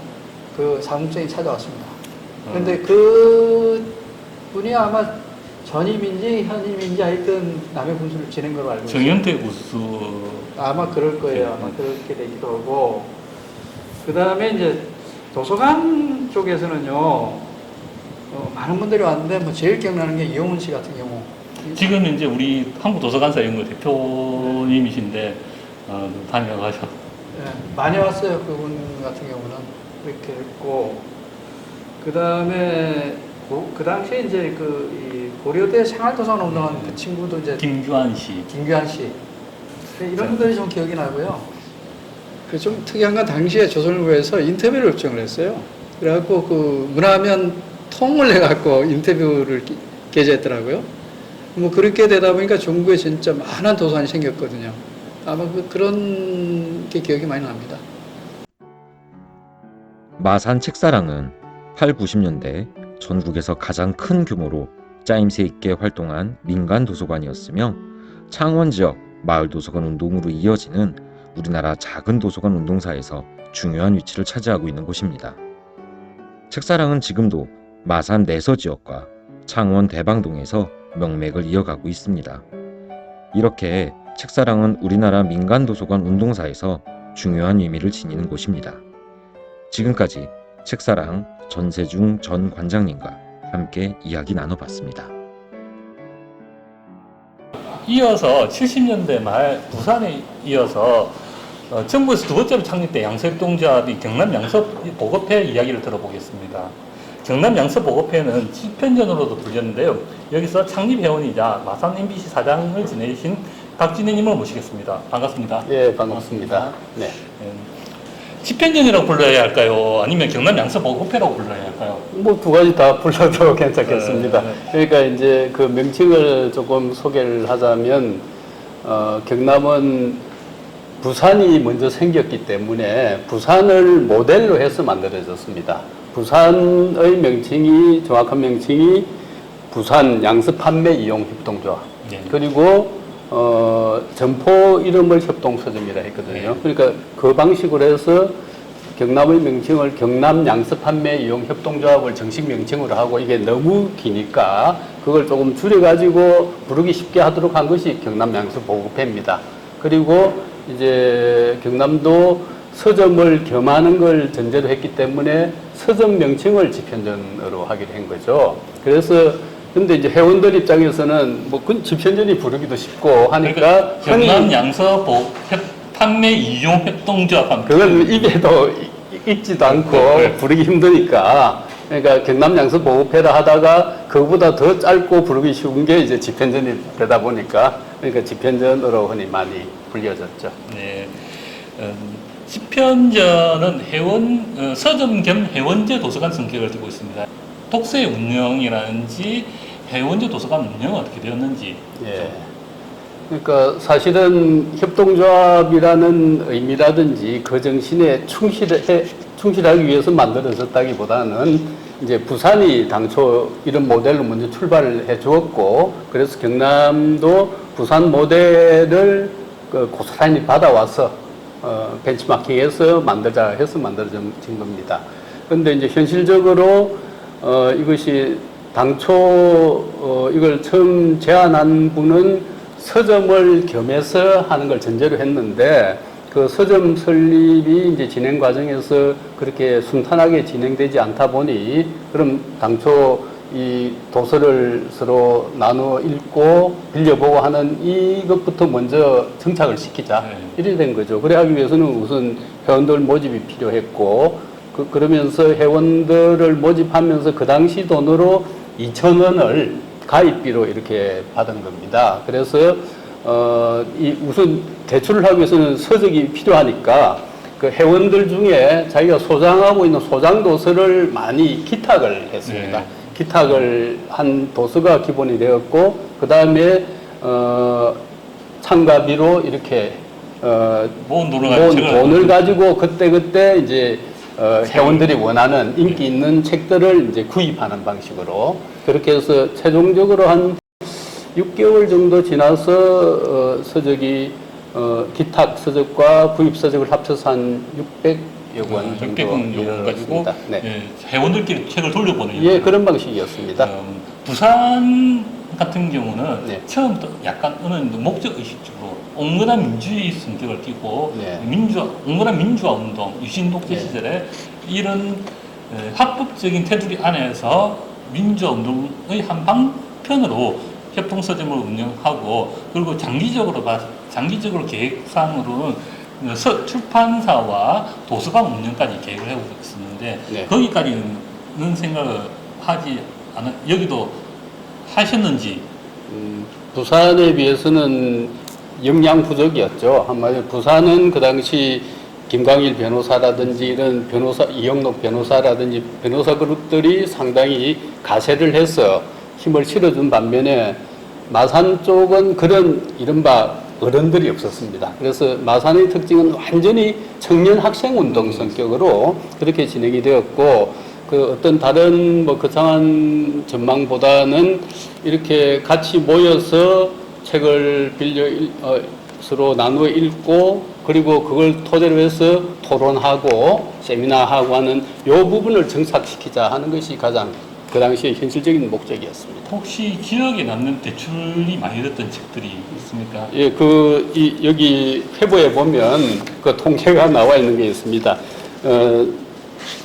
그 사무장이 찾아왔습니다. 그런데 그 분이 아마 전임인지 현임인지 하여튼 남해 군수를 지낸 걸로 알고 있어요. 정현태 군수 아마 그럴 거예요. 아마 그렇게 되기도 하고. 그 다음에 이제 도서관 쪽에서는요, 많은 분들이 왔는데 뭐 제일 기억나는 게 이용훈 씨 같은 경우. 지금 이제 우리 한국도서관사연구 대표님이신데 다녀가셔. 네, 많이 왔어요. 그분 같은 경우는 그렇게 했고, 그 다음에 그 당시에 이제 이 고려대 생활도서관 운동한 그 친구도 이제 김규환 씨. 이런 분들이 좀 기억이 나고요. 그 좀 특이한 건 당시에 조선일보에서 인터뷰를 요청을 했어요. 그래갖고 그 문화면 통을 해갖고 인터뷰를 게재했더라고요. 뭐 그렇게 되다 보니까 전국에 진짜 많은 도서관이 생겼거든요. 아마 그런 게 기억이 많이 납니다. 마산 책사랑은 8, 90년대 전국에서 가장 큰 규모로 짜임새 있게 활동한 민간 도서관이었으며 창원 지역 마을 도서관 운동으로 이어지는 우리나라 작은 도서관 운동사에서 중요한 위치를 차지하고 있는 곳입니다. 책사랑은 지금도 마산 내서 지역과 창원 대방동에서 명맥을 이어가고 있습니다. 이렇게 책사랑은 우리나라 민간 도서관 운동사에서 중요한 의미를 지니는 곳입니다. 지금까지 책사랑 전세중 전 관장님과 함께 이야기 나눠봤습니다. 이어서 70년대 말 부산에 이어서 정부에서 두 번째로 창립된 양서협동조합이 경남 양서보급회 이야기를 들어보겠습니다. 경남 양서보급회는 집현전으로도 불렸는데요. 여기서 창립회원이자 마산 MBC 사장을 지내신 박진혜님을 모시겠습니다. 반갑습니다. 예, 반갑습니다. 네. 집현전이라고 불러야 할까요? 아니면 경남 양서보급회라고 불러야 할까요? 뭐 두 가지 다 불러도 괜찮겠습니다. 그러니까 이제 그 명칭을 조금 소개를 하자면, 경남은 부산이 먼저 생겼기 때문에 부산을 모델로 해서 만들어졌습니다. 부산의 명칭이, 정확한 명칭이 부산 양서판매 이용 협동조합. 네. 그리고 점포 이름을 협동서점이라 했거든요. 그러니까 그 방식으로 해서 경남의 명칭을 경남 양서판매 이용 협동조합을 정식 명칭으로 하고, 이게 너무 기니까 그걸 조금 줄여가지고 부르기 쉽게 하도록 한 것이 경남 양서보급회입니다. 그리고 이제 경남도 서점을 겸하는 걸 전제로 했기 때문에 서점 명칭을 집현전으로 하기로 한 거죠. 그래서 근데 이제 회원들 입장에서는 뭐 집현전이 부르기도 쉽고 하니까 경남 양서 판매 이용 협동조합 그걸 입에도 읽지도 않고 부르기 힘드니까, 그러니까 경남 양서 보급회라 하다가 그거보다 더 짧고 부르기 쉬운 게 이제 집현전이 되다 보니까, 그러니까 집현전으로 흔히 많이 불려졌죠. 네. 집현전은 서점 겸 회원제 도서관 성격을 띠고 있습니다. 독서의 운영이라든지 회원제 도서관 운영은 어떻게 되었는지. 예. 그러니까 사실은 협동조합이라는 의미라든지 그 정신에 충실하기 위해서 만들어졌다기보다는 이제 부산이 당초 이런 모델로 먼저 출발을 해 주었고, 그래서 경남도 부산 모델을 고스란히 받아와서 벤치마킹해서 만들자 해서 만들어진 겁니다. 그런데 이제 현실적으로 이것이 당초 이걸 처음 제안한 분은 서점을 겸해서 하는 걸 전제로 했는데, 그 서점 설립이 이제 진행 과정에서 그렇게 순탄하게 진행되지 않다 보니, 그럼 당초 이 도서를 서로 나누어 읽고 빌려보고 하는 이것부터 먼저 정착을 시키자. 이래 된 거죠. 그래 하기 위해서는 우선 회원들 모집이 필요했고, 그러면서 회원들을 모집하면서 그 당시 돈으로 2,000원을 가입비로 이렇게 받은 겁니다. 그래서 우선 대출을 하기 위해서는 서적이 필요하니까 그 회원들 중에 자기가 소장하고 있는 소장 도서를 많이 기탁을 했습니다. 네. 기탁을 한 도서가 기본이 되었고, 그 다음에 참가비로 이렇게 모은 돈을 가지고 그때 이제 회원들이 원하는 인기 있는 책들을 이제 구입하는 방식으로, 그렇게 해서 최종적으로 한 6개월 정도 지나서 서적이 기탁 서적과 구입 서적을 합쳐서 한 600여 권 정도 600권 가지고 네. 회원들끼리 책을 돌려보내는 예, 그런 방식이었습니다. 부산 같은 경우는 네. 처음부터 약간 어느 정도 목적 의식적으로 온건한 민주주의 성격을 띠고 네. 온건한 민주화 운동, 유신 독재 네. 시절에 이런 합법적인 테두리 안에서 민주화 운동의 한 방편으로 협동서점을 운영하고, 그리고 장기적으로 계획상으로는 출판사와 도서관 운영까지 계획을 하고 있었는데, 네. 거기까지는 생각을 하지 않아, 여기도 하셨는지. 부산에 비해서는 역량 부족이었죠. 한마디로 부산은 그 당시 김광일 변호사라든지 이런 이영록 변호사라든지 변호사 그룹들이 상당히 가세를 해서 힘을 실어준 반면에 마산 쪽은 그런 이른바 어른들이 없었습니다. 그래서 마산의 특징은 완전히 청년 학생 운동 성격으로 그렇게 진행이 되었고, 그 어떤 다른 뭐 거창한 전망보다는 이렇게 같이 모여서 책을 빌려 서로 나누어 읽고, 그리고 그걸 토대로 해서 토론하고 세미나하고 하는 요 부분을 정착시키자 하는 것이 가장 그 당시에 현실적인 목적이었습니다. 혹시 기억에 남는 대출이 많이 됐던 책들이 있습니까? 예, 여기 회보에 보면 그 통계가 나와 있는 게 있습니다.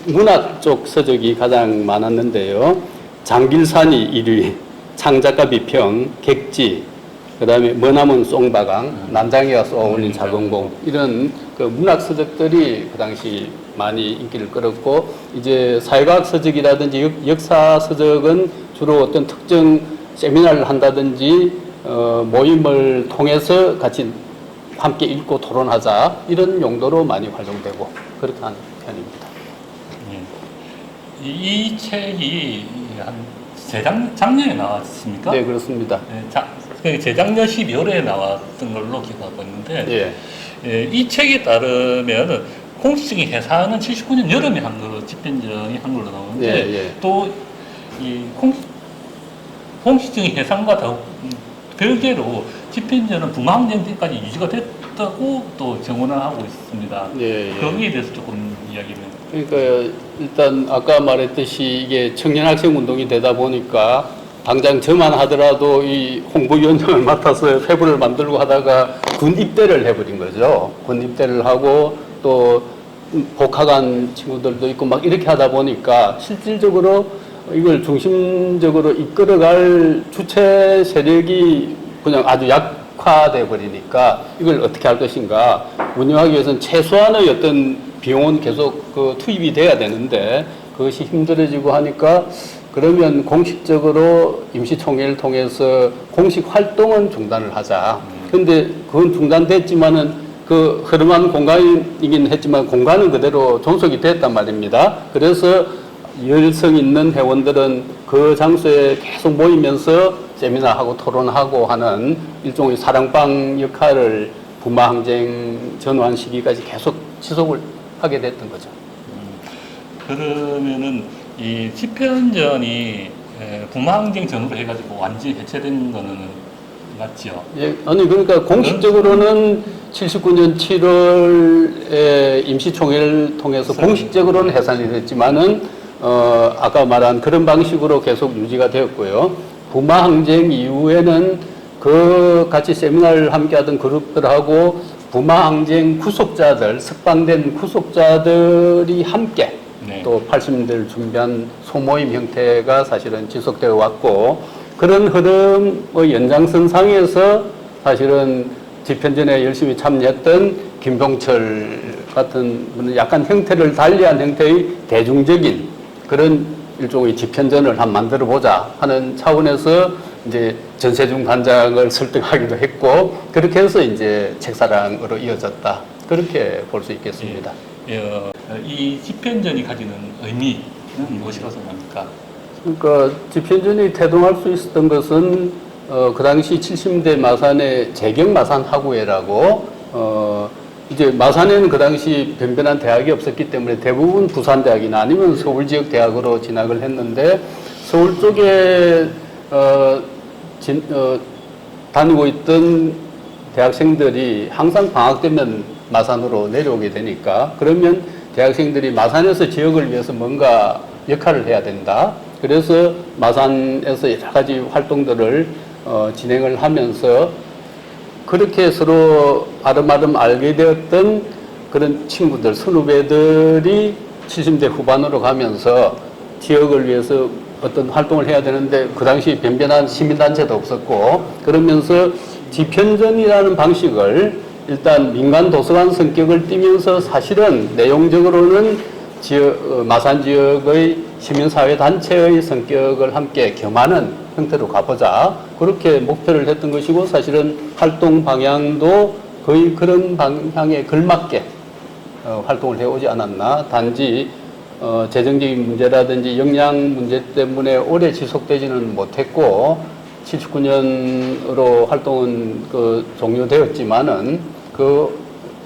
문학 쪽 서적이 가장 많았는데요. 장길산이 1위, 창작가 비평, 객지, 그다음에 머나먼 송바강, 난장이가 쏘아올린 작은 공 이런 그 문학 서적들이 그 당시 많이 인기를 끌었고 이제 사회과학 서적이라든지 역사 서적은 주로 어떤 특정 세미나를 한다든지 모임을 통해서 같이 함께 읽고 토론하자 이런 용도로 많이 활용되고 그렇게 하는 편입니다. 이 책이 한 작년에 나왔습니까? 네, 그렇습니다. 재작년 12월에 나왔던 걸로 기억하고 있는데 예. 이 책에 따르면 공식적인 해상은 79년 여름에 한 걸로 집현전이 한 걸로 나오는데 또 이 공식적인 해상과 더욱 별개로 집현전은 붕항쟁 때까지 유지가 됐다고 또 증언을 하고 있습니다. 거기에 대해서 조금 이야기를. 그러니까 일단 아까 말했듯이 이게 청년 학생 운동이 되다 보니까 당장 저만 하더라도 이 홍보위원장을 맡아서 회부를 만들고 하다가 군 입대를 해버린 거죠. 군 입대를 하고 또 복학한 친구들도 있고 막 이렇게 하다 보니까 실질적으로 이걸 중심적으로 이끌어갈 주체 세력이 그냥 아주 약화돼 버리니까 이걸 어떻게 할 것인가 운영하기 위해서는 최소한의 어떤 비용은 계속 투입이 돼야 되는데 그것이 힘들어지고 하니까 그러면 공식적으로 임시총회를 통해서 공식 활동은 중단을 하자. 근데 그건 중단됐지만은 그 허름한 공간이긴 했지만 공간은 그대로 존속이 됐단 말입니다. 그래서 열성 있는 회원들은 그 장소에 계속 모이면서 세미나하고 토론하고 하는 일종의 사랑방 역할을 부마항쟁 전후한 시기까지 계속 지속을 하게 됐던 거죠. 그러면은 이 집현전이 부마항쟁 전후로 해가지고 완전히 해체된 거는 맞죠? 예, 아니 그러니까 공식적으로는 79년 7월에 임시총회를 통해서 공식적으로는 해산이 됐지만은 아까 말한 그런 방식으로 계속 유지가 되었고요. 부마항쟁 이후에는 그 같이 세미나를 함께하던 그룹들하고 부마항쟁 구속자들, 석방된 구속자들이 함께 또 80년대를 준비한 소모임 형태가 사실은 지속되어 왔고 그런 흐름의 연장선상에서 사실은 집현전에 열심히 참여했던 김병철 같은 분은 약간 형태를 달리한 형태의 대중적인 그런 일종의 집현전을 한번 만들어 보자 하는 차원에서 이제 전세중 단장을 설득하기도 했고 그렇게 해서 이제 책사랑으로 이어졌다 그렇게 볼 수 있겠습니다. 이 집현전이 가지는 의미는 무엇이라고 생각합니까? 그러니까 집현전이 태동할 수 있었던 것은 그 당시 70대 마산의 재경마산 학우회라고 이제 마산에는 그 당시 변변한 대학이 없었기 때문에 대부분 부산대학이나 아니면 서울 지역 대학으로 진학을 했는데 서울 쪽에 다니고 있던 대학생들이 항상 방학 되면 마산으로 내려오게 되니까 그러면 대학생들이 마산에서 지역을 위해서 뭔가 역할을 해야 된다. 그래서 마산에서 여러 가지 활동들을 진행을 하면서 그렇게 서로 아름아름 알게 되었던 그런 친구들, 선후배들이 70대 후반으로 가면서 지역을 위해서 어떤 활동을 해야 되는데 그 당시 변변한 시민단체도 없었고 그러면서 집현전이라는 방식을 일단 민간 도서관 성격을 띠면서 사실은 내용적으로는 마산 지역의 시민사회 단체의 성격을 함께 겸하는 형태로 가보자 그렇게 목표를 했던 것이고 사실은 활동 방향도 거의 그런 방향에 걸맞게 활동을 해오지 않았나 단지 재정적인 문제라든지 역량 문제 때문에 오래 지속되지는 못했고 79년으로 활동은 종료되었지만은 그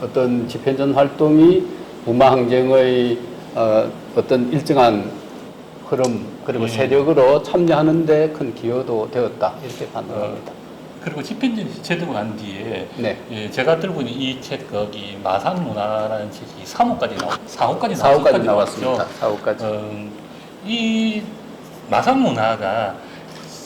어떤 집현전 활동이 부마항쟁의 어떤 일정한 흐름 그리고 세력으로 참여하는데 큰 기여도 되었다 이렇게 판단합니다. 그리고 집현전이 해체되고 난 뒤에 제가 들고 있는 이 책 거기 마산문화라는 책이 4호까지 나왔습니다. 4호까지. 이 마산문화가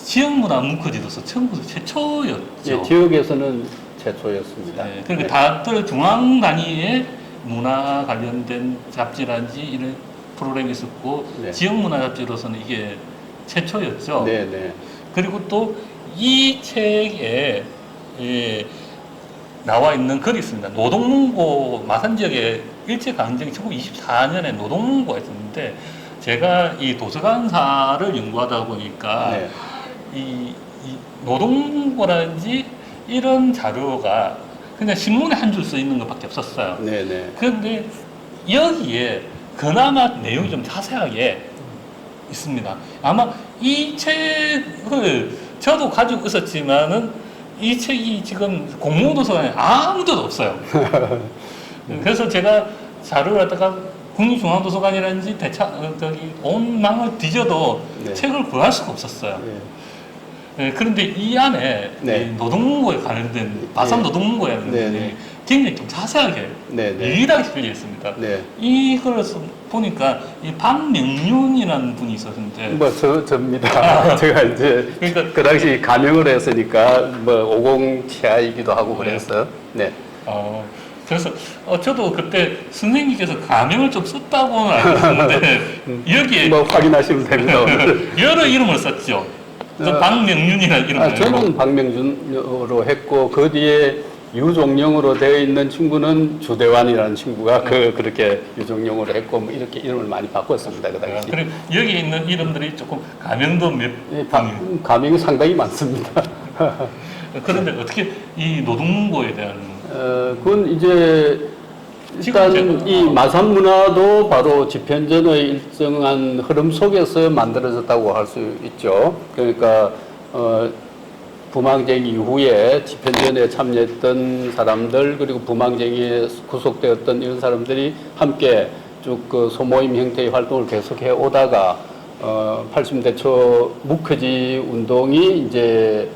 지역문화 문화지도서 처음부터 최초였죠. 예, 지역에서는 최초였습니다. 그러니까 다들 중앙 단위의 문화 관련된 잡지라든지 이런 프로그램이 있었고 지역문화 잡지로서는 이게 최초였죠. 네. 그리고 또 이 책에 나와 있는 글이 있습니다. 노동문고 마산 지역에 일제강점기 1924년에 노동문고가 있었는데 제가 이 도서관사를 연구하다 보니까 네. 이 노동문고라든지 이런 자료가 그냥 신문에 한 줄 써 있는 것밖에 없었어요. 네네. 그런데 여기에 그나마 내용이 좀 자세하게 있습니다. 아마 이 책을 저도 가지고 있었지만은 이 책이 지금 공공도서관에 아무데도 없어요. 그래서 제가 자료를 갖다가 국립중앙도서관이라든지 온 망을 뒤져도 네. 책을 구할 수가 없었어요. 네. 그런데 이 안에 네. 이 노동문고에 관련된 마산 네. 노동문고라는 네, 부분이 네. 굉장히 좀 자세하게 네, 네. 유일하게 실려 있습니다. 네. 이걸 보니까 이 박명륜이라는 분이 있었는데 뭐 접니다. 제가 이제 그러니까 그 당시 가명을 했으니까 뭐 50 치아이기도 하고 그래서 네. 그래서 저도 그때 선생님께서 가명을 좀 썼다고는 알고 있었는데 여기에 뭐 확인하시면 됩니다. 여러 이름을 썼죠. 박명륜이라는 이름을 저는 박명준으로 했고 그 뒤에 유종령으로 되어 있는 친구는 주대환이라는 친구가 그렇게 유종령으로 했고 뭐 이렇게 이름을 많이 바꿨습니다. 그 당시. 그리고 여기 있는 이름들이 조금 가명도 몇 가명이 상당히 많습니다. 그런데 어떻게 이 노동문고에 대한 그건 이제 일단 이 마산 문화도 바로 집현전의 일정한 흐름 속에서 만들어졌다고 할 수 있죠. 그러니까 부망쟁이 이후에 집현전에 참여했던 사람들 그리고 부망쟁이에 구속되었던 이런 사람들이 함께 쭉 그 소모임 형태의 활동을 계속해 오다가 80대 초 묵혀지 운동이 이제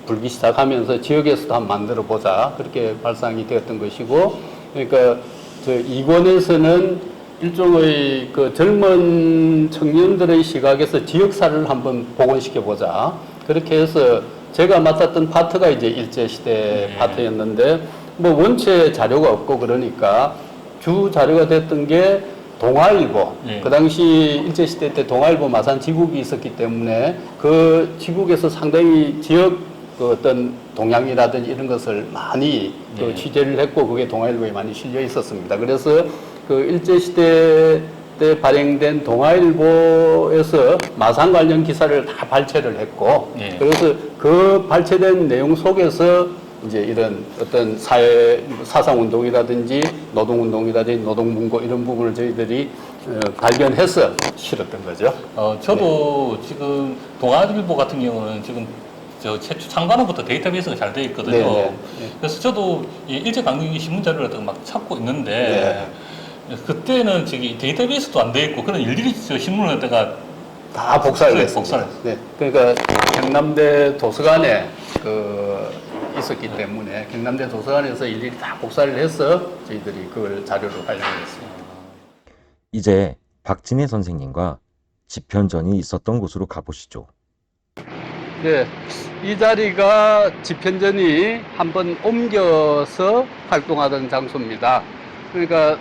불기 시작하면서 지역에서도 한번 만들어 보자 그렇게 발상이 되었던 것이고 그러니까 저 이권에서는 일종의 그 젊은 청년들의 시각에서 지역사를 한번 복원시켜 보자 그렇게 해서 제가 맡았던 파트가 이제 일제시대 파트였는데 뭐 원체 자료가 없고 그러니까 주 자료가 됐던 게 동아일보. 그 당시 일제시대 때 동아일보 마산 지국이 있었기 때문에 그 지국에서 상당히 지역 그 어떤 동향이라든지 이런 것을 많이 그 취재를 했고 그게 동아일보에 많이 실려 있었습니다. 그래서 그 일제시대 때 발행된 동아일보에서 마산 관련 기사를 다 발췌를 했고 그래서 그 발췌된 내용 속에서 이제 이런 어떤 사상운동이라든지 노동운동이라든지 노동문고 이런 부분을 저희들이 발견해서 실었던 거죠. 저도 지금 동아일보 같은 경우는 지금 최초 창간호부터 데이터베이스가 잘 되어 있거든요. 그래서 저도 일제강점기 신문 자료를 막 찾고 있는데 그때는 저기 데이터베이스도 안 돼 있고 그런 일일이 저 신문을 갖다가 다 복사를 했습니다. 네. 그러니까 경남대 도서관에 있었기 때문에 경남대 도서관에서 일일이 다 복사를 해서 저희들이 그걸 자료로 활용했습니다. 이제 박진혜 선생님과 집현전이 있었던 곳으로 가보시죠. 네, 이 자리가 집현전이 한번 옮겨서 활동하던 장소입니다. 그러니까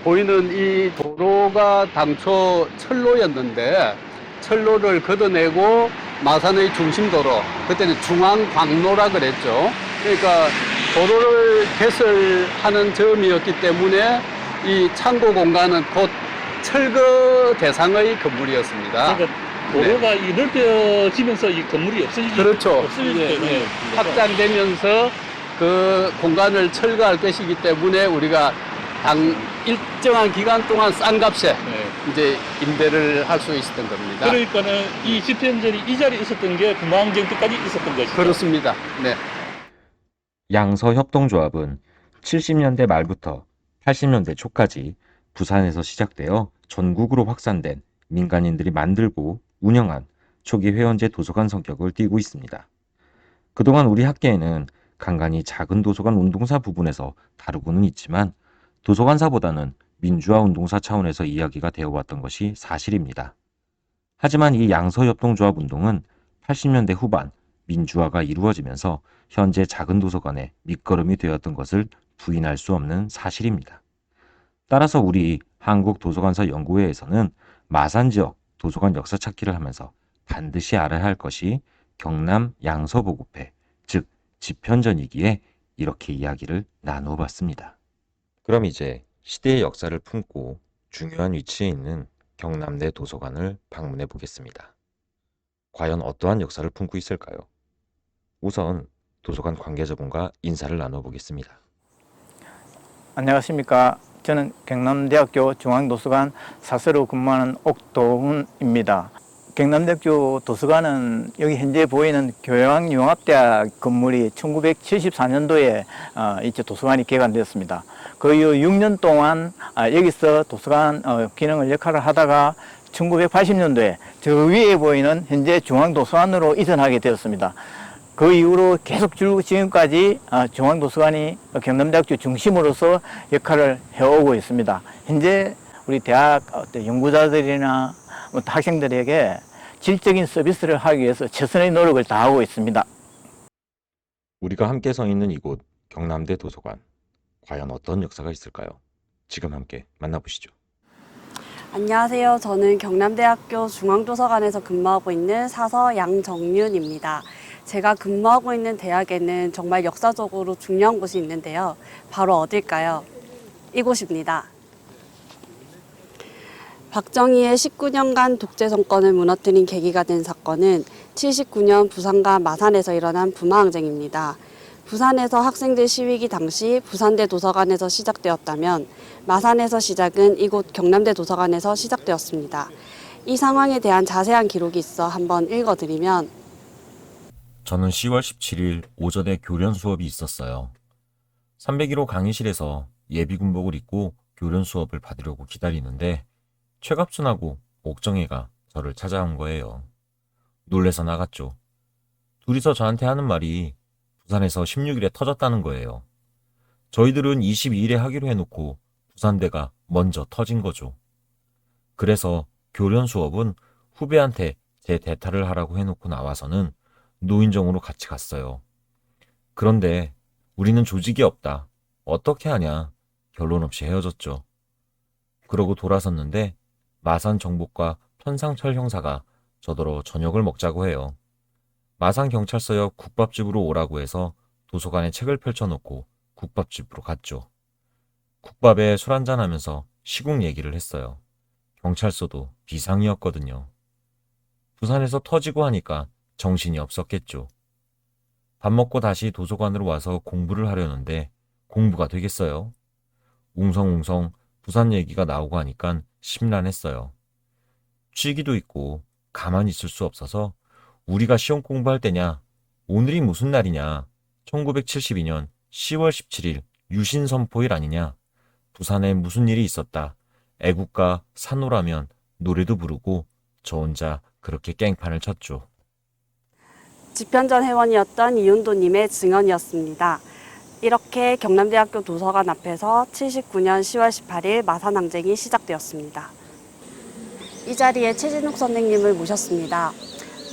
보이는 이 도로가 당초 철로였는데 철로를 걷어내고 마산의 중심도로, 그때는 중앙광로라 그랬죠. 그러니까 도로를 개설하는 점이었기 때문에 이 창고 공간은 곧 철거 대상의 건물이었습니다. 그러니까 도로가 넓혀지면서 이 건물이 없어지기 그렇죠. 없어질 때문에 확장되면서 그 공간을 철거할 것이기 때문에 우리가 일정한 기간 동안 싼 값에 이제 임대를 할 수 있었던 겁니다. 그러니까는 이 집현전이 이 자리에 있었던 게 부망정 때까지 있었던 것이죠. 그렇습니다. 네. 양서협동조합은 70년대 말부터 80년대 초까지 부산에서 시작되어 전국으로 확산된 민간인들이 만들고 운영한 초기 회원제 도서관 성격을 띠고 있습니다. 그동안 우리 학계에는 간간히 작은 도서관 운동사 부분에서 다루고는 있지만 도서관사보다는 민주화 운동사 차원에서 이야기가 되어왔던 것이 사실입니다. 하지만 이 양서협동조합 운동은 80년대 후반 민주화가 이루어지면서 현재 작은 도서관의 밑거름이 되었던 것을 부인할 수 없는 사실입니다. 따라서 우리 한국도서관사 연구회에서는 마산 지역 도서관 역사 찾기를 하면서 반드시 알아야 할 것이 경남 양서보급회, 즉 집현전이기에 이렇게 이야기를 나누어 봤습니다. 그럼 이제 시대의 역사를 품고 중요한 위치에 있는 경남대 도서관을 방문해 보겠습니다. 과연 어떠한 역사를 품고 있을까요? 우선 도서관 관계자분과 인사를 나눠보겠습니다. 안녕하십니까. 저는 경남대학교 중앙도서관 사서로 근무하는 옥도훈입니다. 경남대학교 도서관은 여기 현재 보이는 교양융합대학 건물이 1974년도에 이제 도서관이 개관되었습니다. 그 이후 6년 동안 여기서 도서관 기능을 역할을 하다가 1980년도에 저 위에 보이는 현재 중앙도서관으로 이전하게 되었습니다. 그 이후로 계속 지금까지 중앙도서관이 경남대학교 중심으로서 역할을 해오고 있습니다. 현재 우리 대학 연구자들이나 학생들에게 질적인 서비스를 하기 위해서 최선의 노력을 다하고 있습니다. 우리가 함께 서 있는 이곳 경남대 도서관, 과연 어떤 역사가 있을까요? 지금 함께 만나보시죠. 안녕하세요. 저는 경남대학교 중앙도서관에서 근무하고 있는 사서 양정윤입니다. 제가 근무하고 있는 대학에는 정말 역사적으로 중요한 곳이 있는데요. 바로 어딜까요? 이곳입니다. 박정희의 19년간 독재 정권을 무너뜨린 계기가 된 사건은 79년 부산과 마산에서 일어난 부마항쟁입니다. 부산에서 학생들 시위기 당시 부산대 도서관에서 시작되었다면 마산에서 시작은 이곳 경남대 도서관에서 시작되었습니다. 이 상황에 대한 자세한 기록이 있어 한번 읽어드리면, 저는 10월 17일 오전에 교련 수업이 있었어요. 301호 강의실에서 예비군복을 입고 교련 수업을 받으려고 기다리는데 최갑순하고 옥정혜가 저를 찾아온 거예요. 놀래서 나갔죠. 둘이서 저한테 하는 말이 부산에서 16일에 터졌다는 거예요. 저희들은 22일에 하기로 해놓고 부산대가 먼저 터진 거죠. 그래서 교련 수업은 후배한테 제 대타를 하라고 해놓고 나와서는 노인정으로 같이 갔어요. 그런데 우리는 조직이 없다. 어떻게 하냐. 결론 없이 헤어졌죠. 그러고 돌아섰는데 마산 정복과 편상철 형사가 저더러 저녁을 먹자고 해요. 마산 경찰서역 국밥집으로 오라고 해서 도서관에 책을 펼쳐놓고 국밥집으로 갔죠. 국밥에 술 한잔하면서 시국 얘기를 했어요. 경찰서도 비상이었거든요. 부산에서 터지고 하니까 정신이 없었겠죠. 밥 먹고 다시 도서관으로 와서 공부를 하려는데 공부가 되겠어요? 웅성웅성 부산 얘기가 나오고 하니까 심란했어요. 취기도 있고 가만히 있을 수 없어서 우리가 시험 공부할 때냐? 오늘이 무슨 날이냐? 1972년 10월 17일 유신선포일 아니냐? 부산에 무슨 일이 있었다. 애국가 산호라면 노래도 부르고 저 혼자 그렇게 깽판을 쳤죠. 집현전 회원이었던 이윤도님의 증언이었습니다. 이렇게 경남대학교 도서관 앞에서 79년 10월 18일 마산항쟁이 시작되었습니다. 이 자리에 최진욱 선생님을 모셨습니다.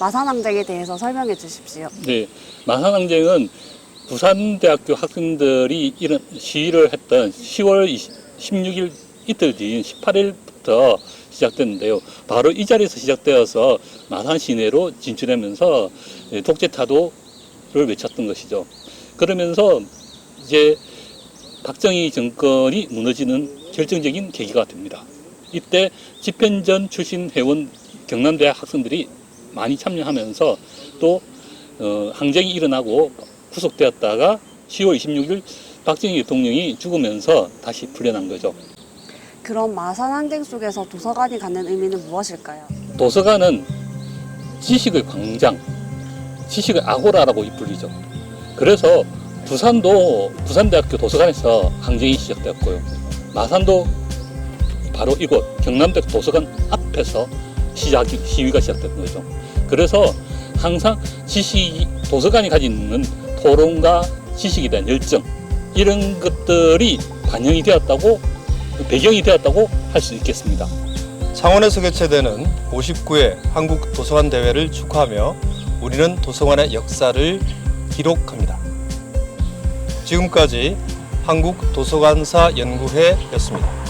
마산항쟁에 대해서 설명해 주십시오. 네, 마산항쟁은 부산대학교 학생들이 이런 시위를 했던 10월 16일 이틀 뒤인 18일부터 시작됐는데요. 바로 이 자리에서 시작되어서 마산 시내로 진출하면서 독재 타도를 외쳤던 것이죠. 그러면서 이제 박정희 정권이 무너지는 결정적인 계기가 됩니다. 이때 집현전 출신 회원 경남대학 학생들이 많이 참여하면서 또 항쟁이 일어나고 구속되었다가 10월 26일 박정희 대통령이 죽으면서 다시 풀려난 거죠. 그럼 마산항쟁 속에서 도서관이 갖는 의미는 무엇일까요? 도서관은 지식의 광장, 지식의 아고라라고 불리죠. 그래서 부산도 부산대학교 도서관에서 항쟁이 시작되었고요. 마산도 바로 이곳 경남대학교 도서관 앞에서 시위가 시작된 거죠. 그래서 항상 도서관이 가지는 토론과 지식에 대한 열정, 이런 것들이 반영이 되었다고, 배경이 되었다고 할 수 있겠습니다. 창원에서 개최되는 59회 한국도서관 대회를 축하하며 우리는 도서관의 역사를 기록합니다. 지금까지 한국도서관사 연구회였습니다.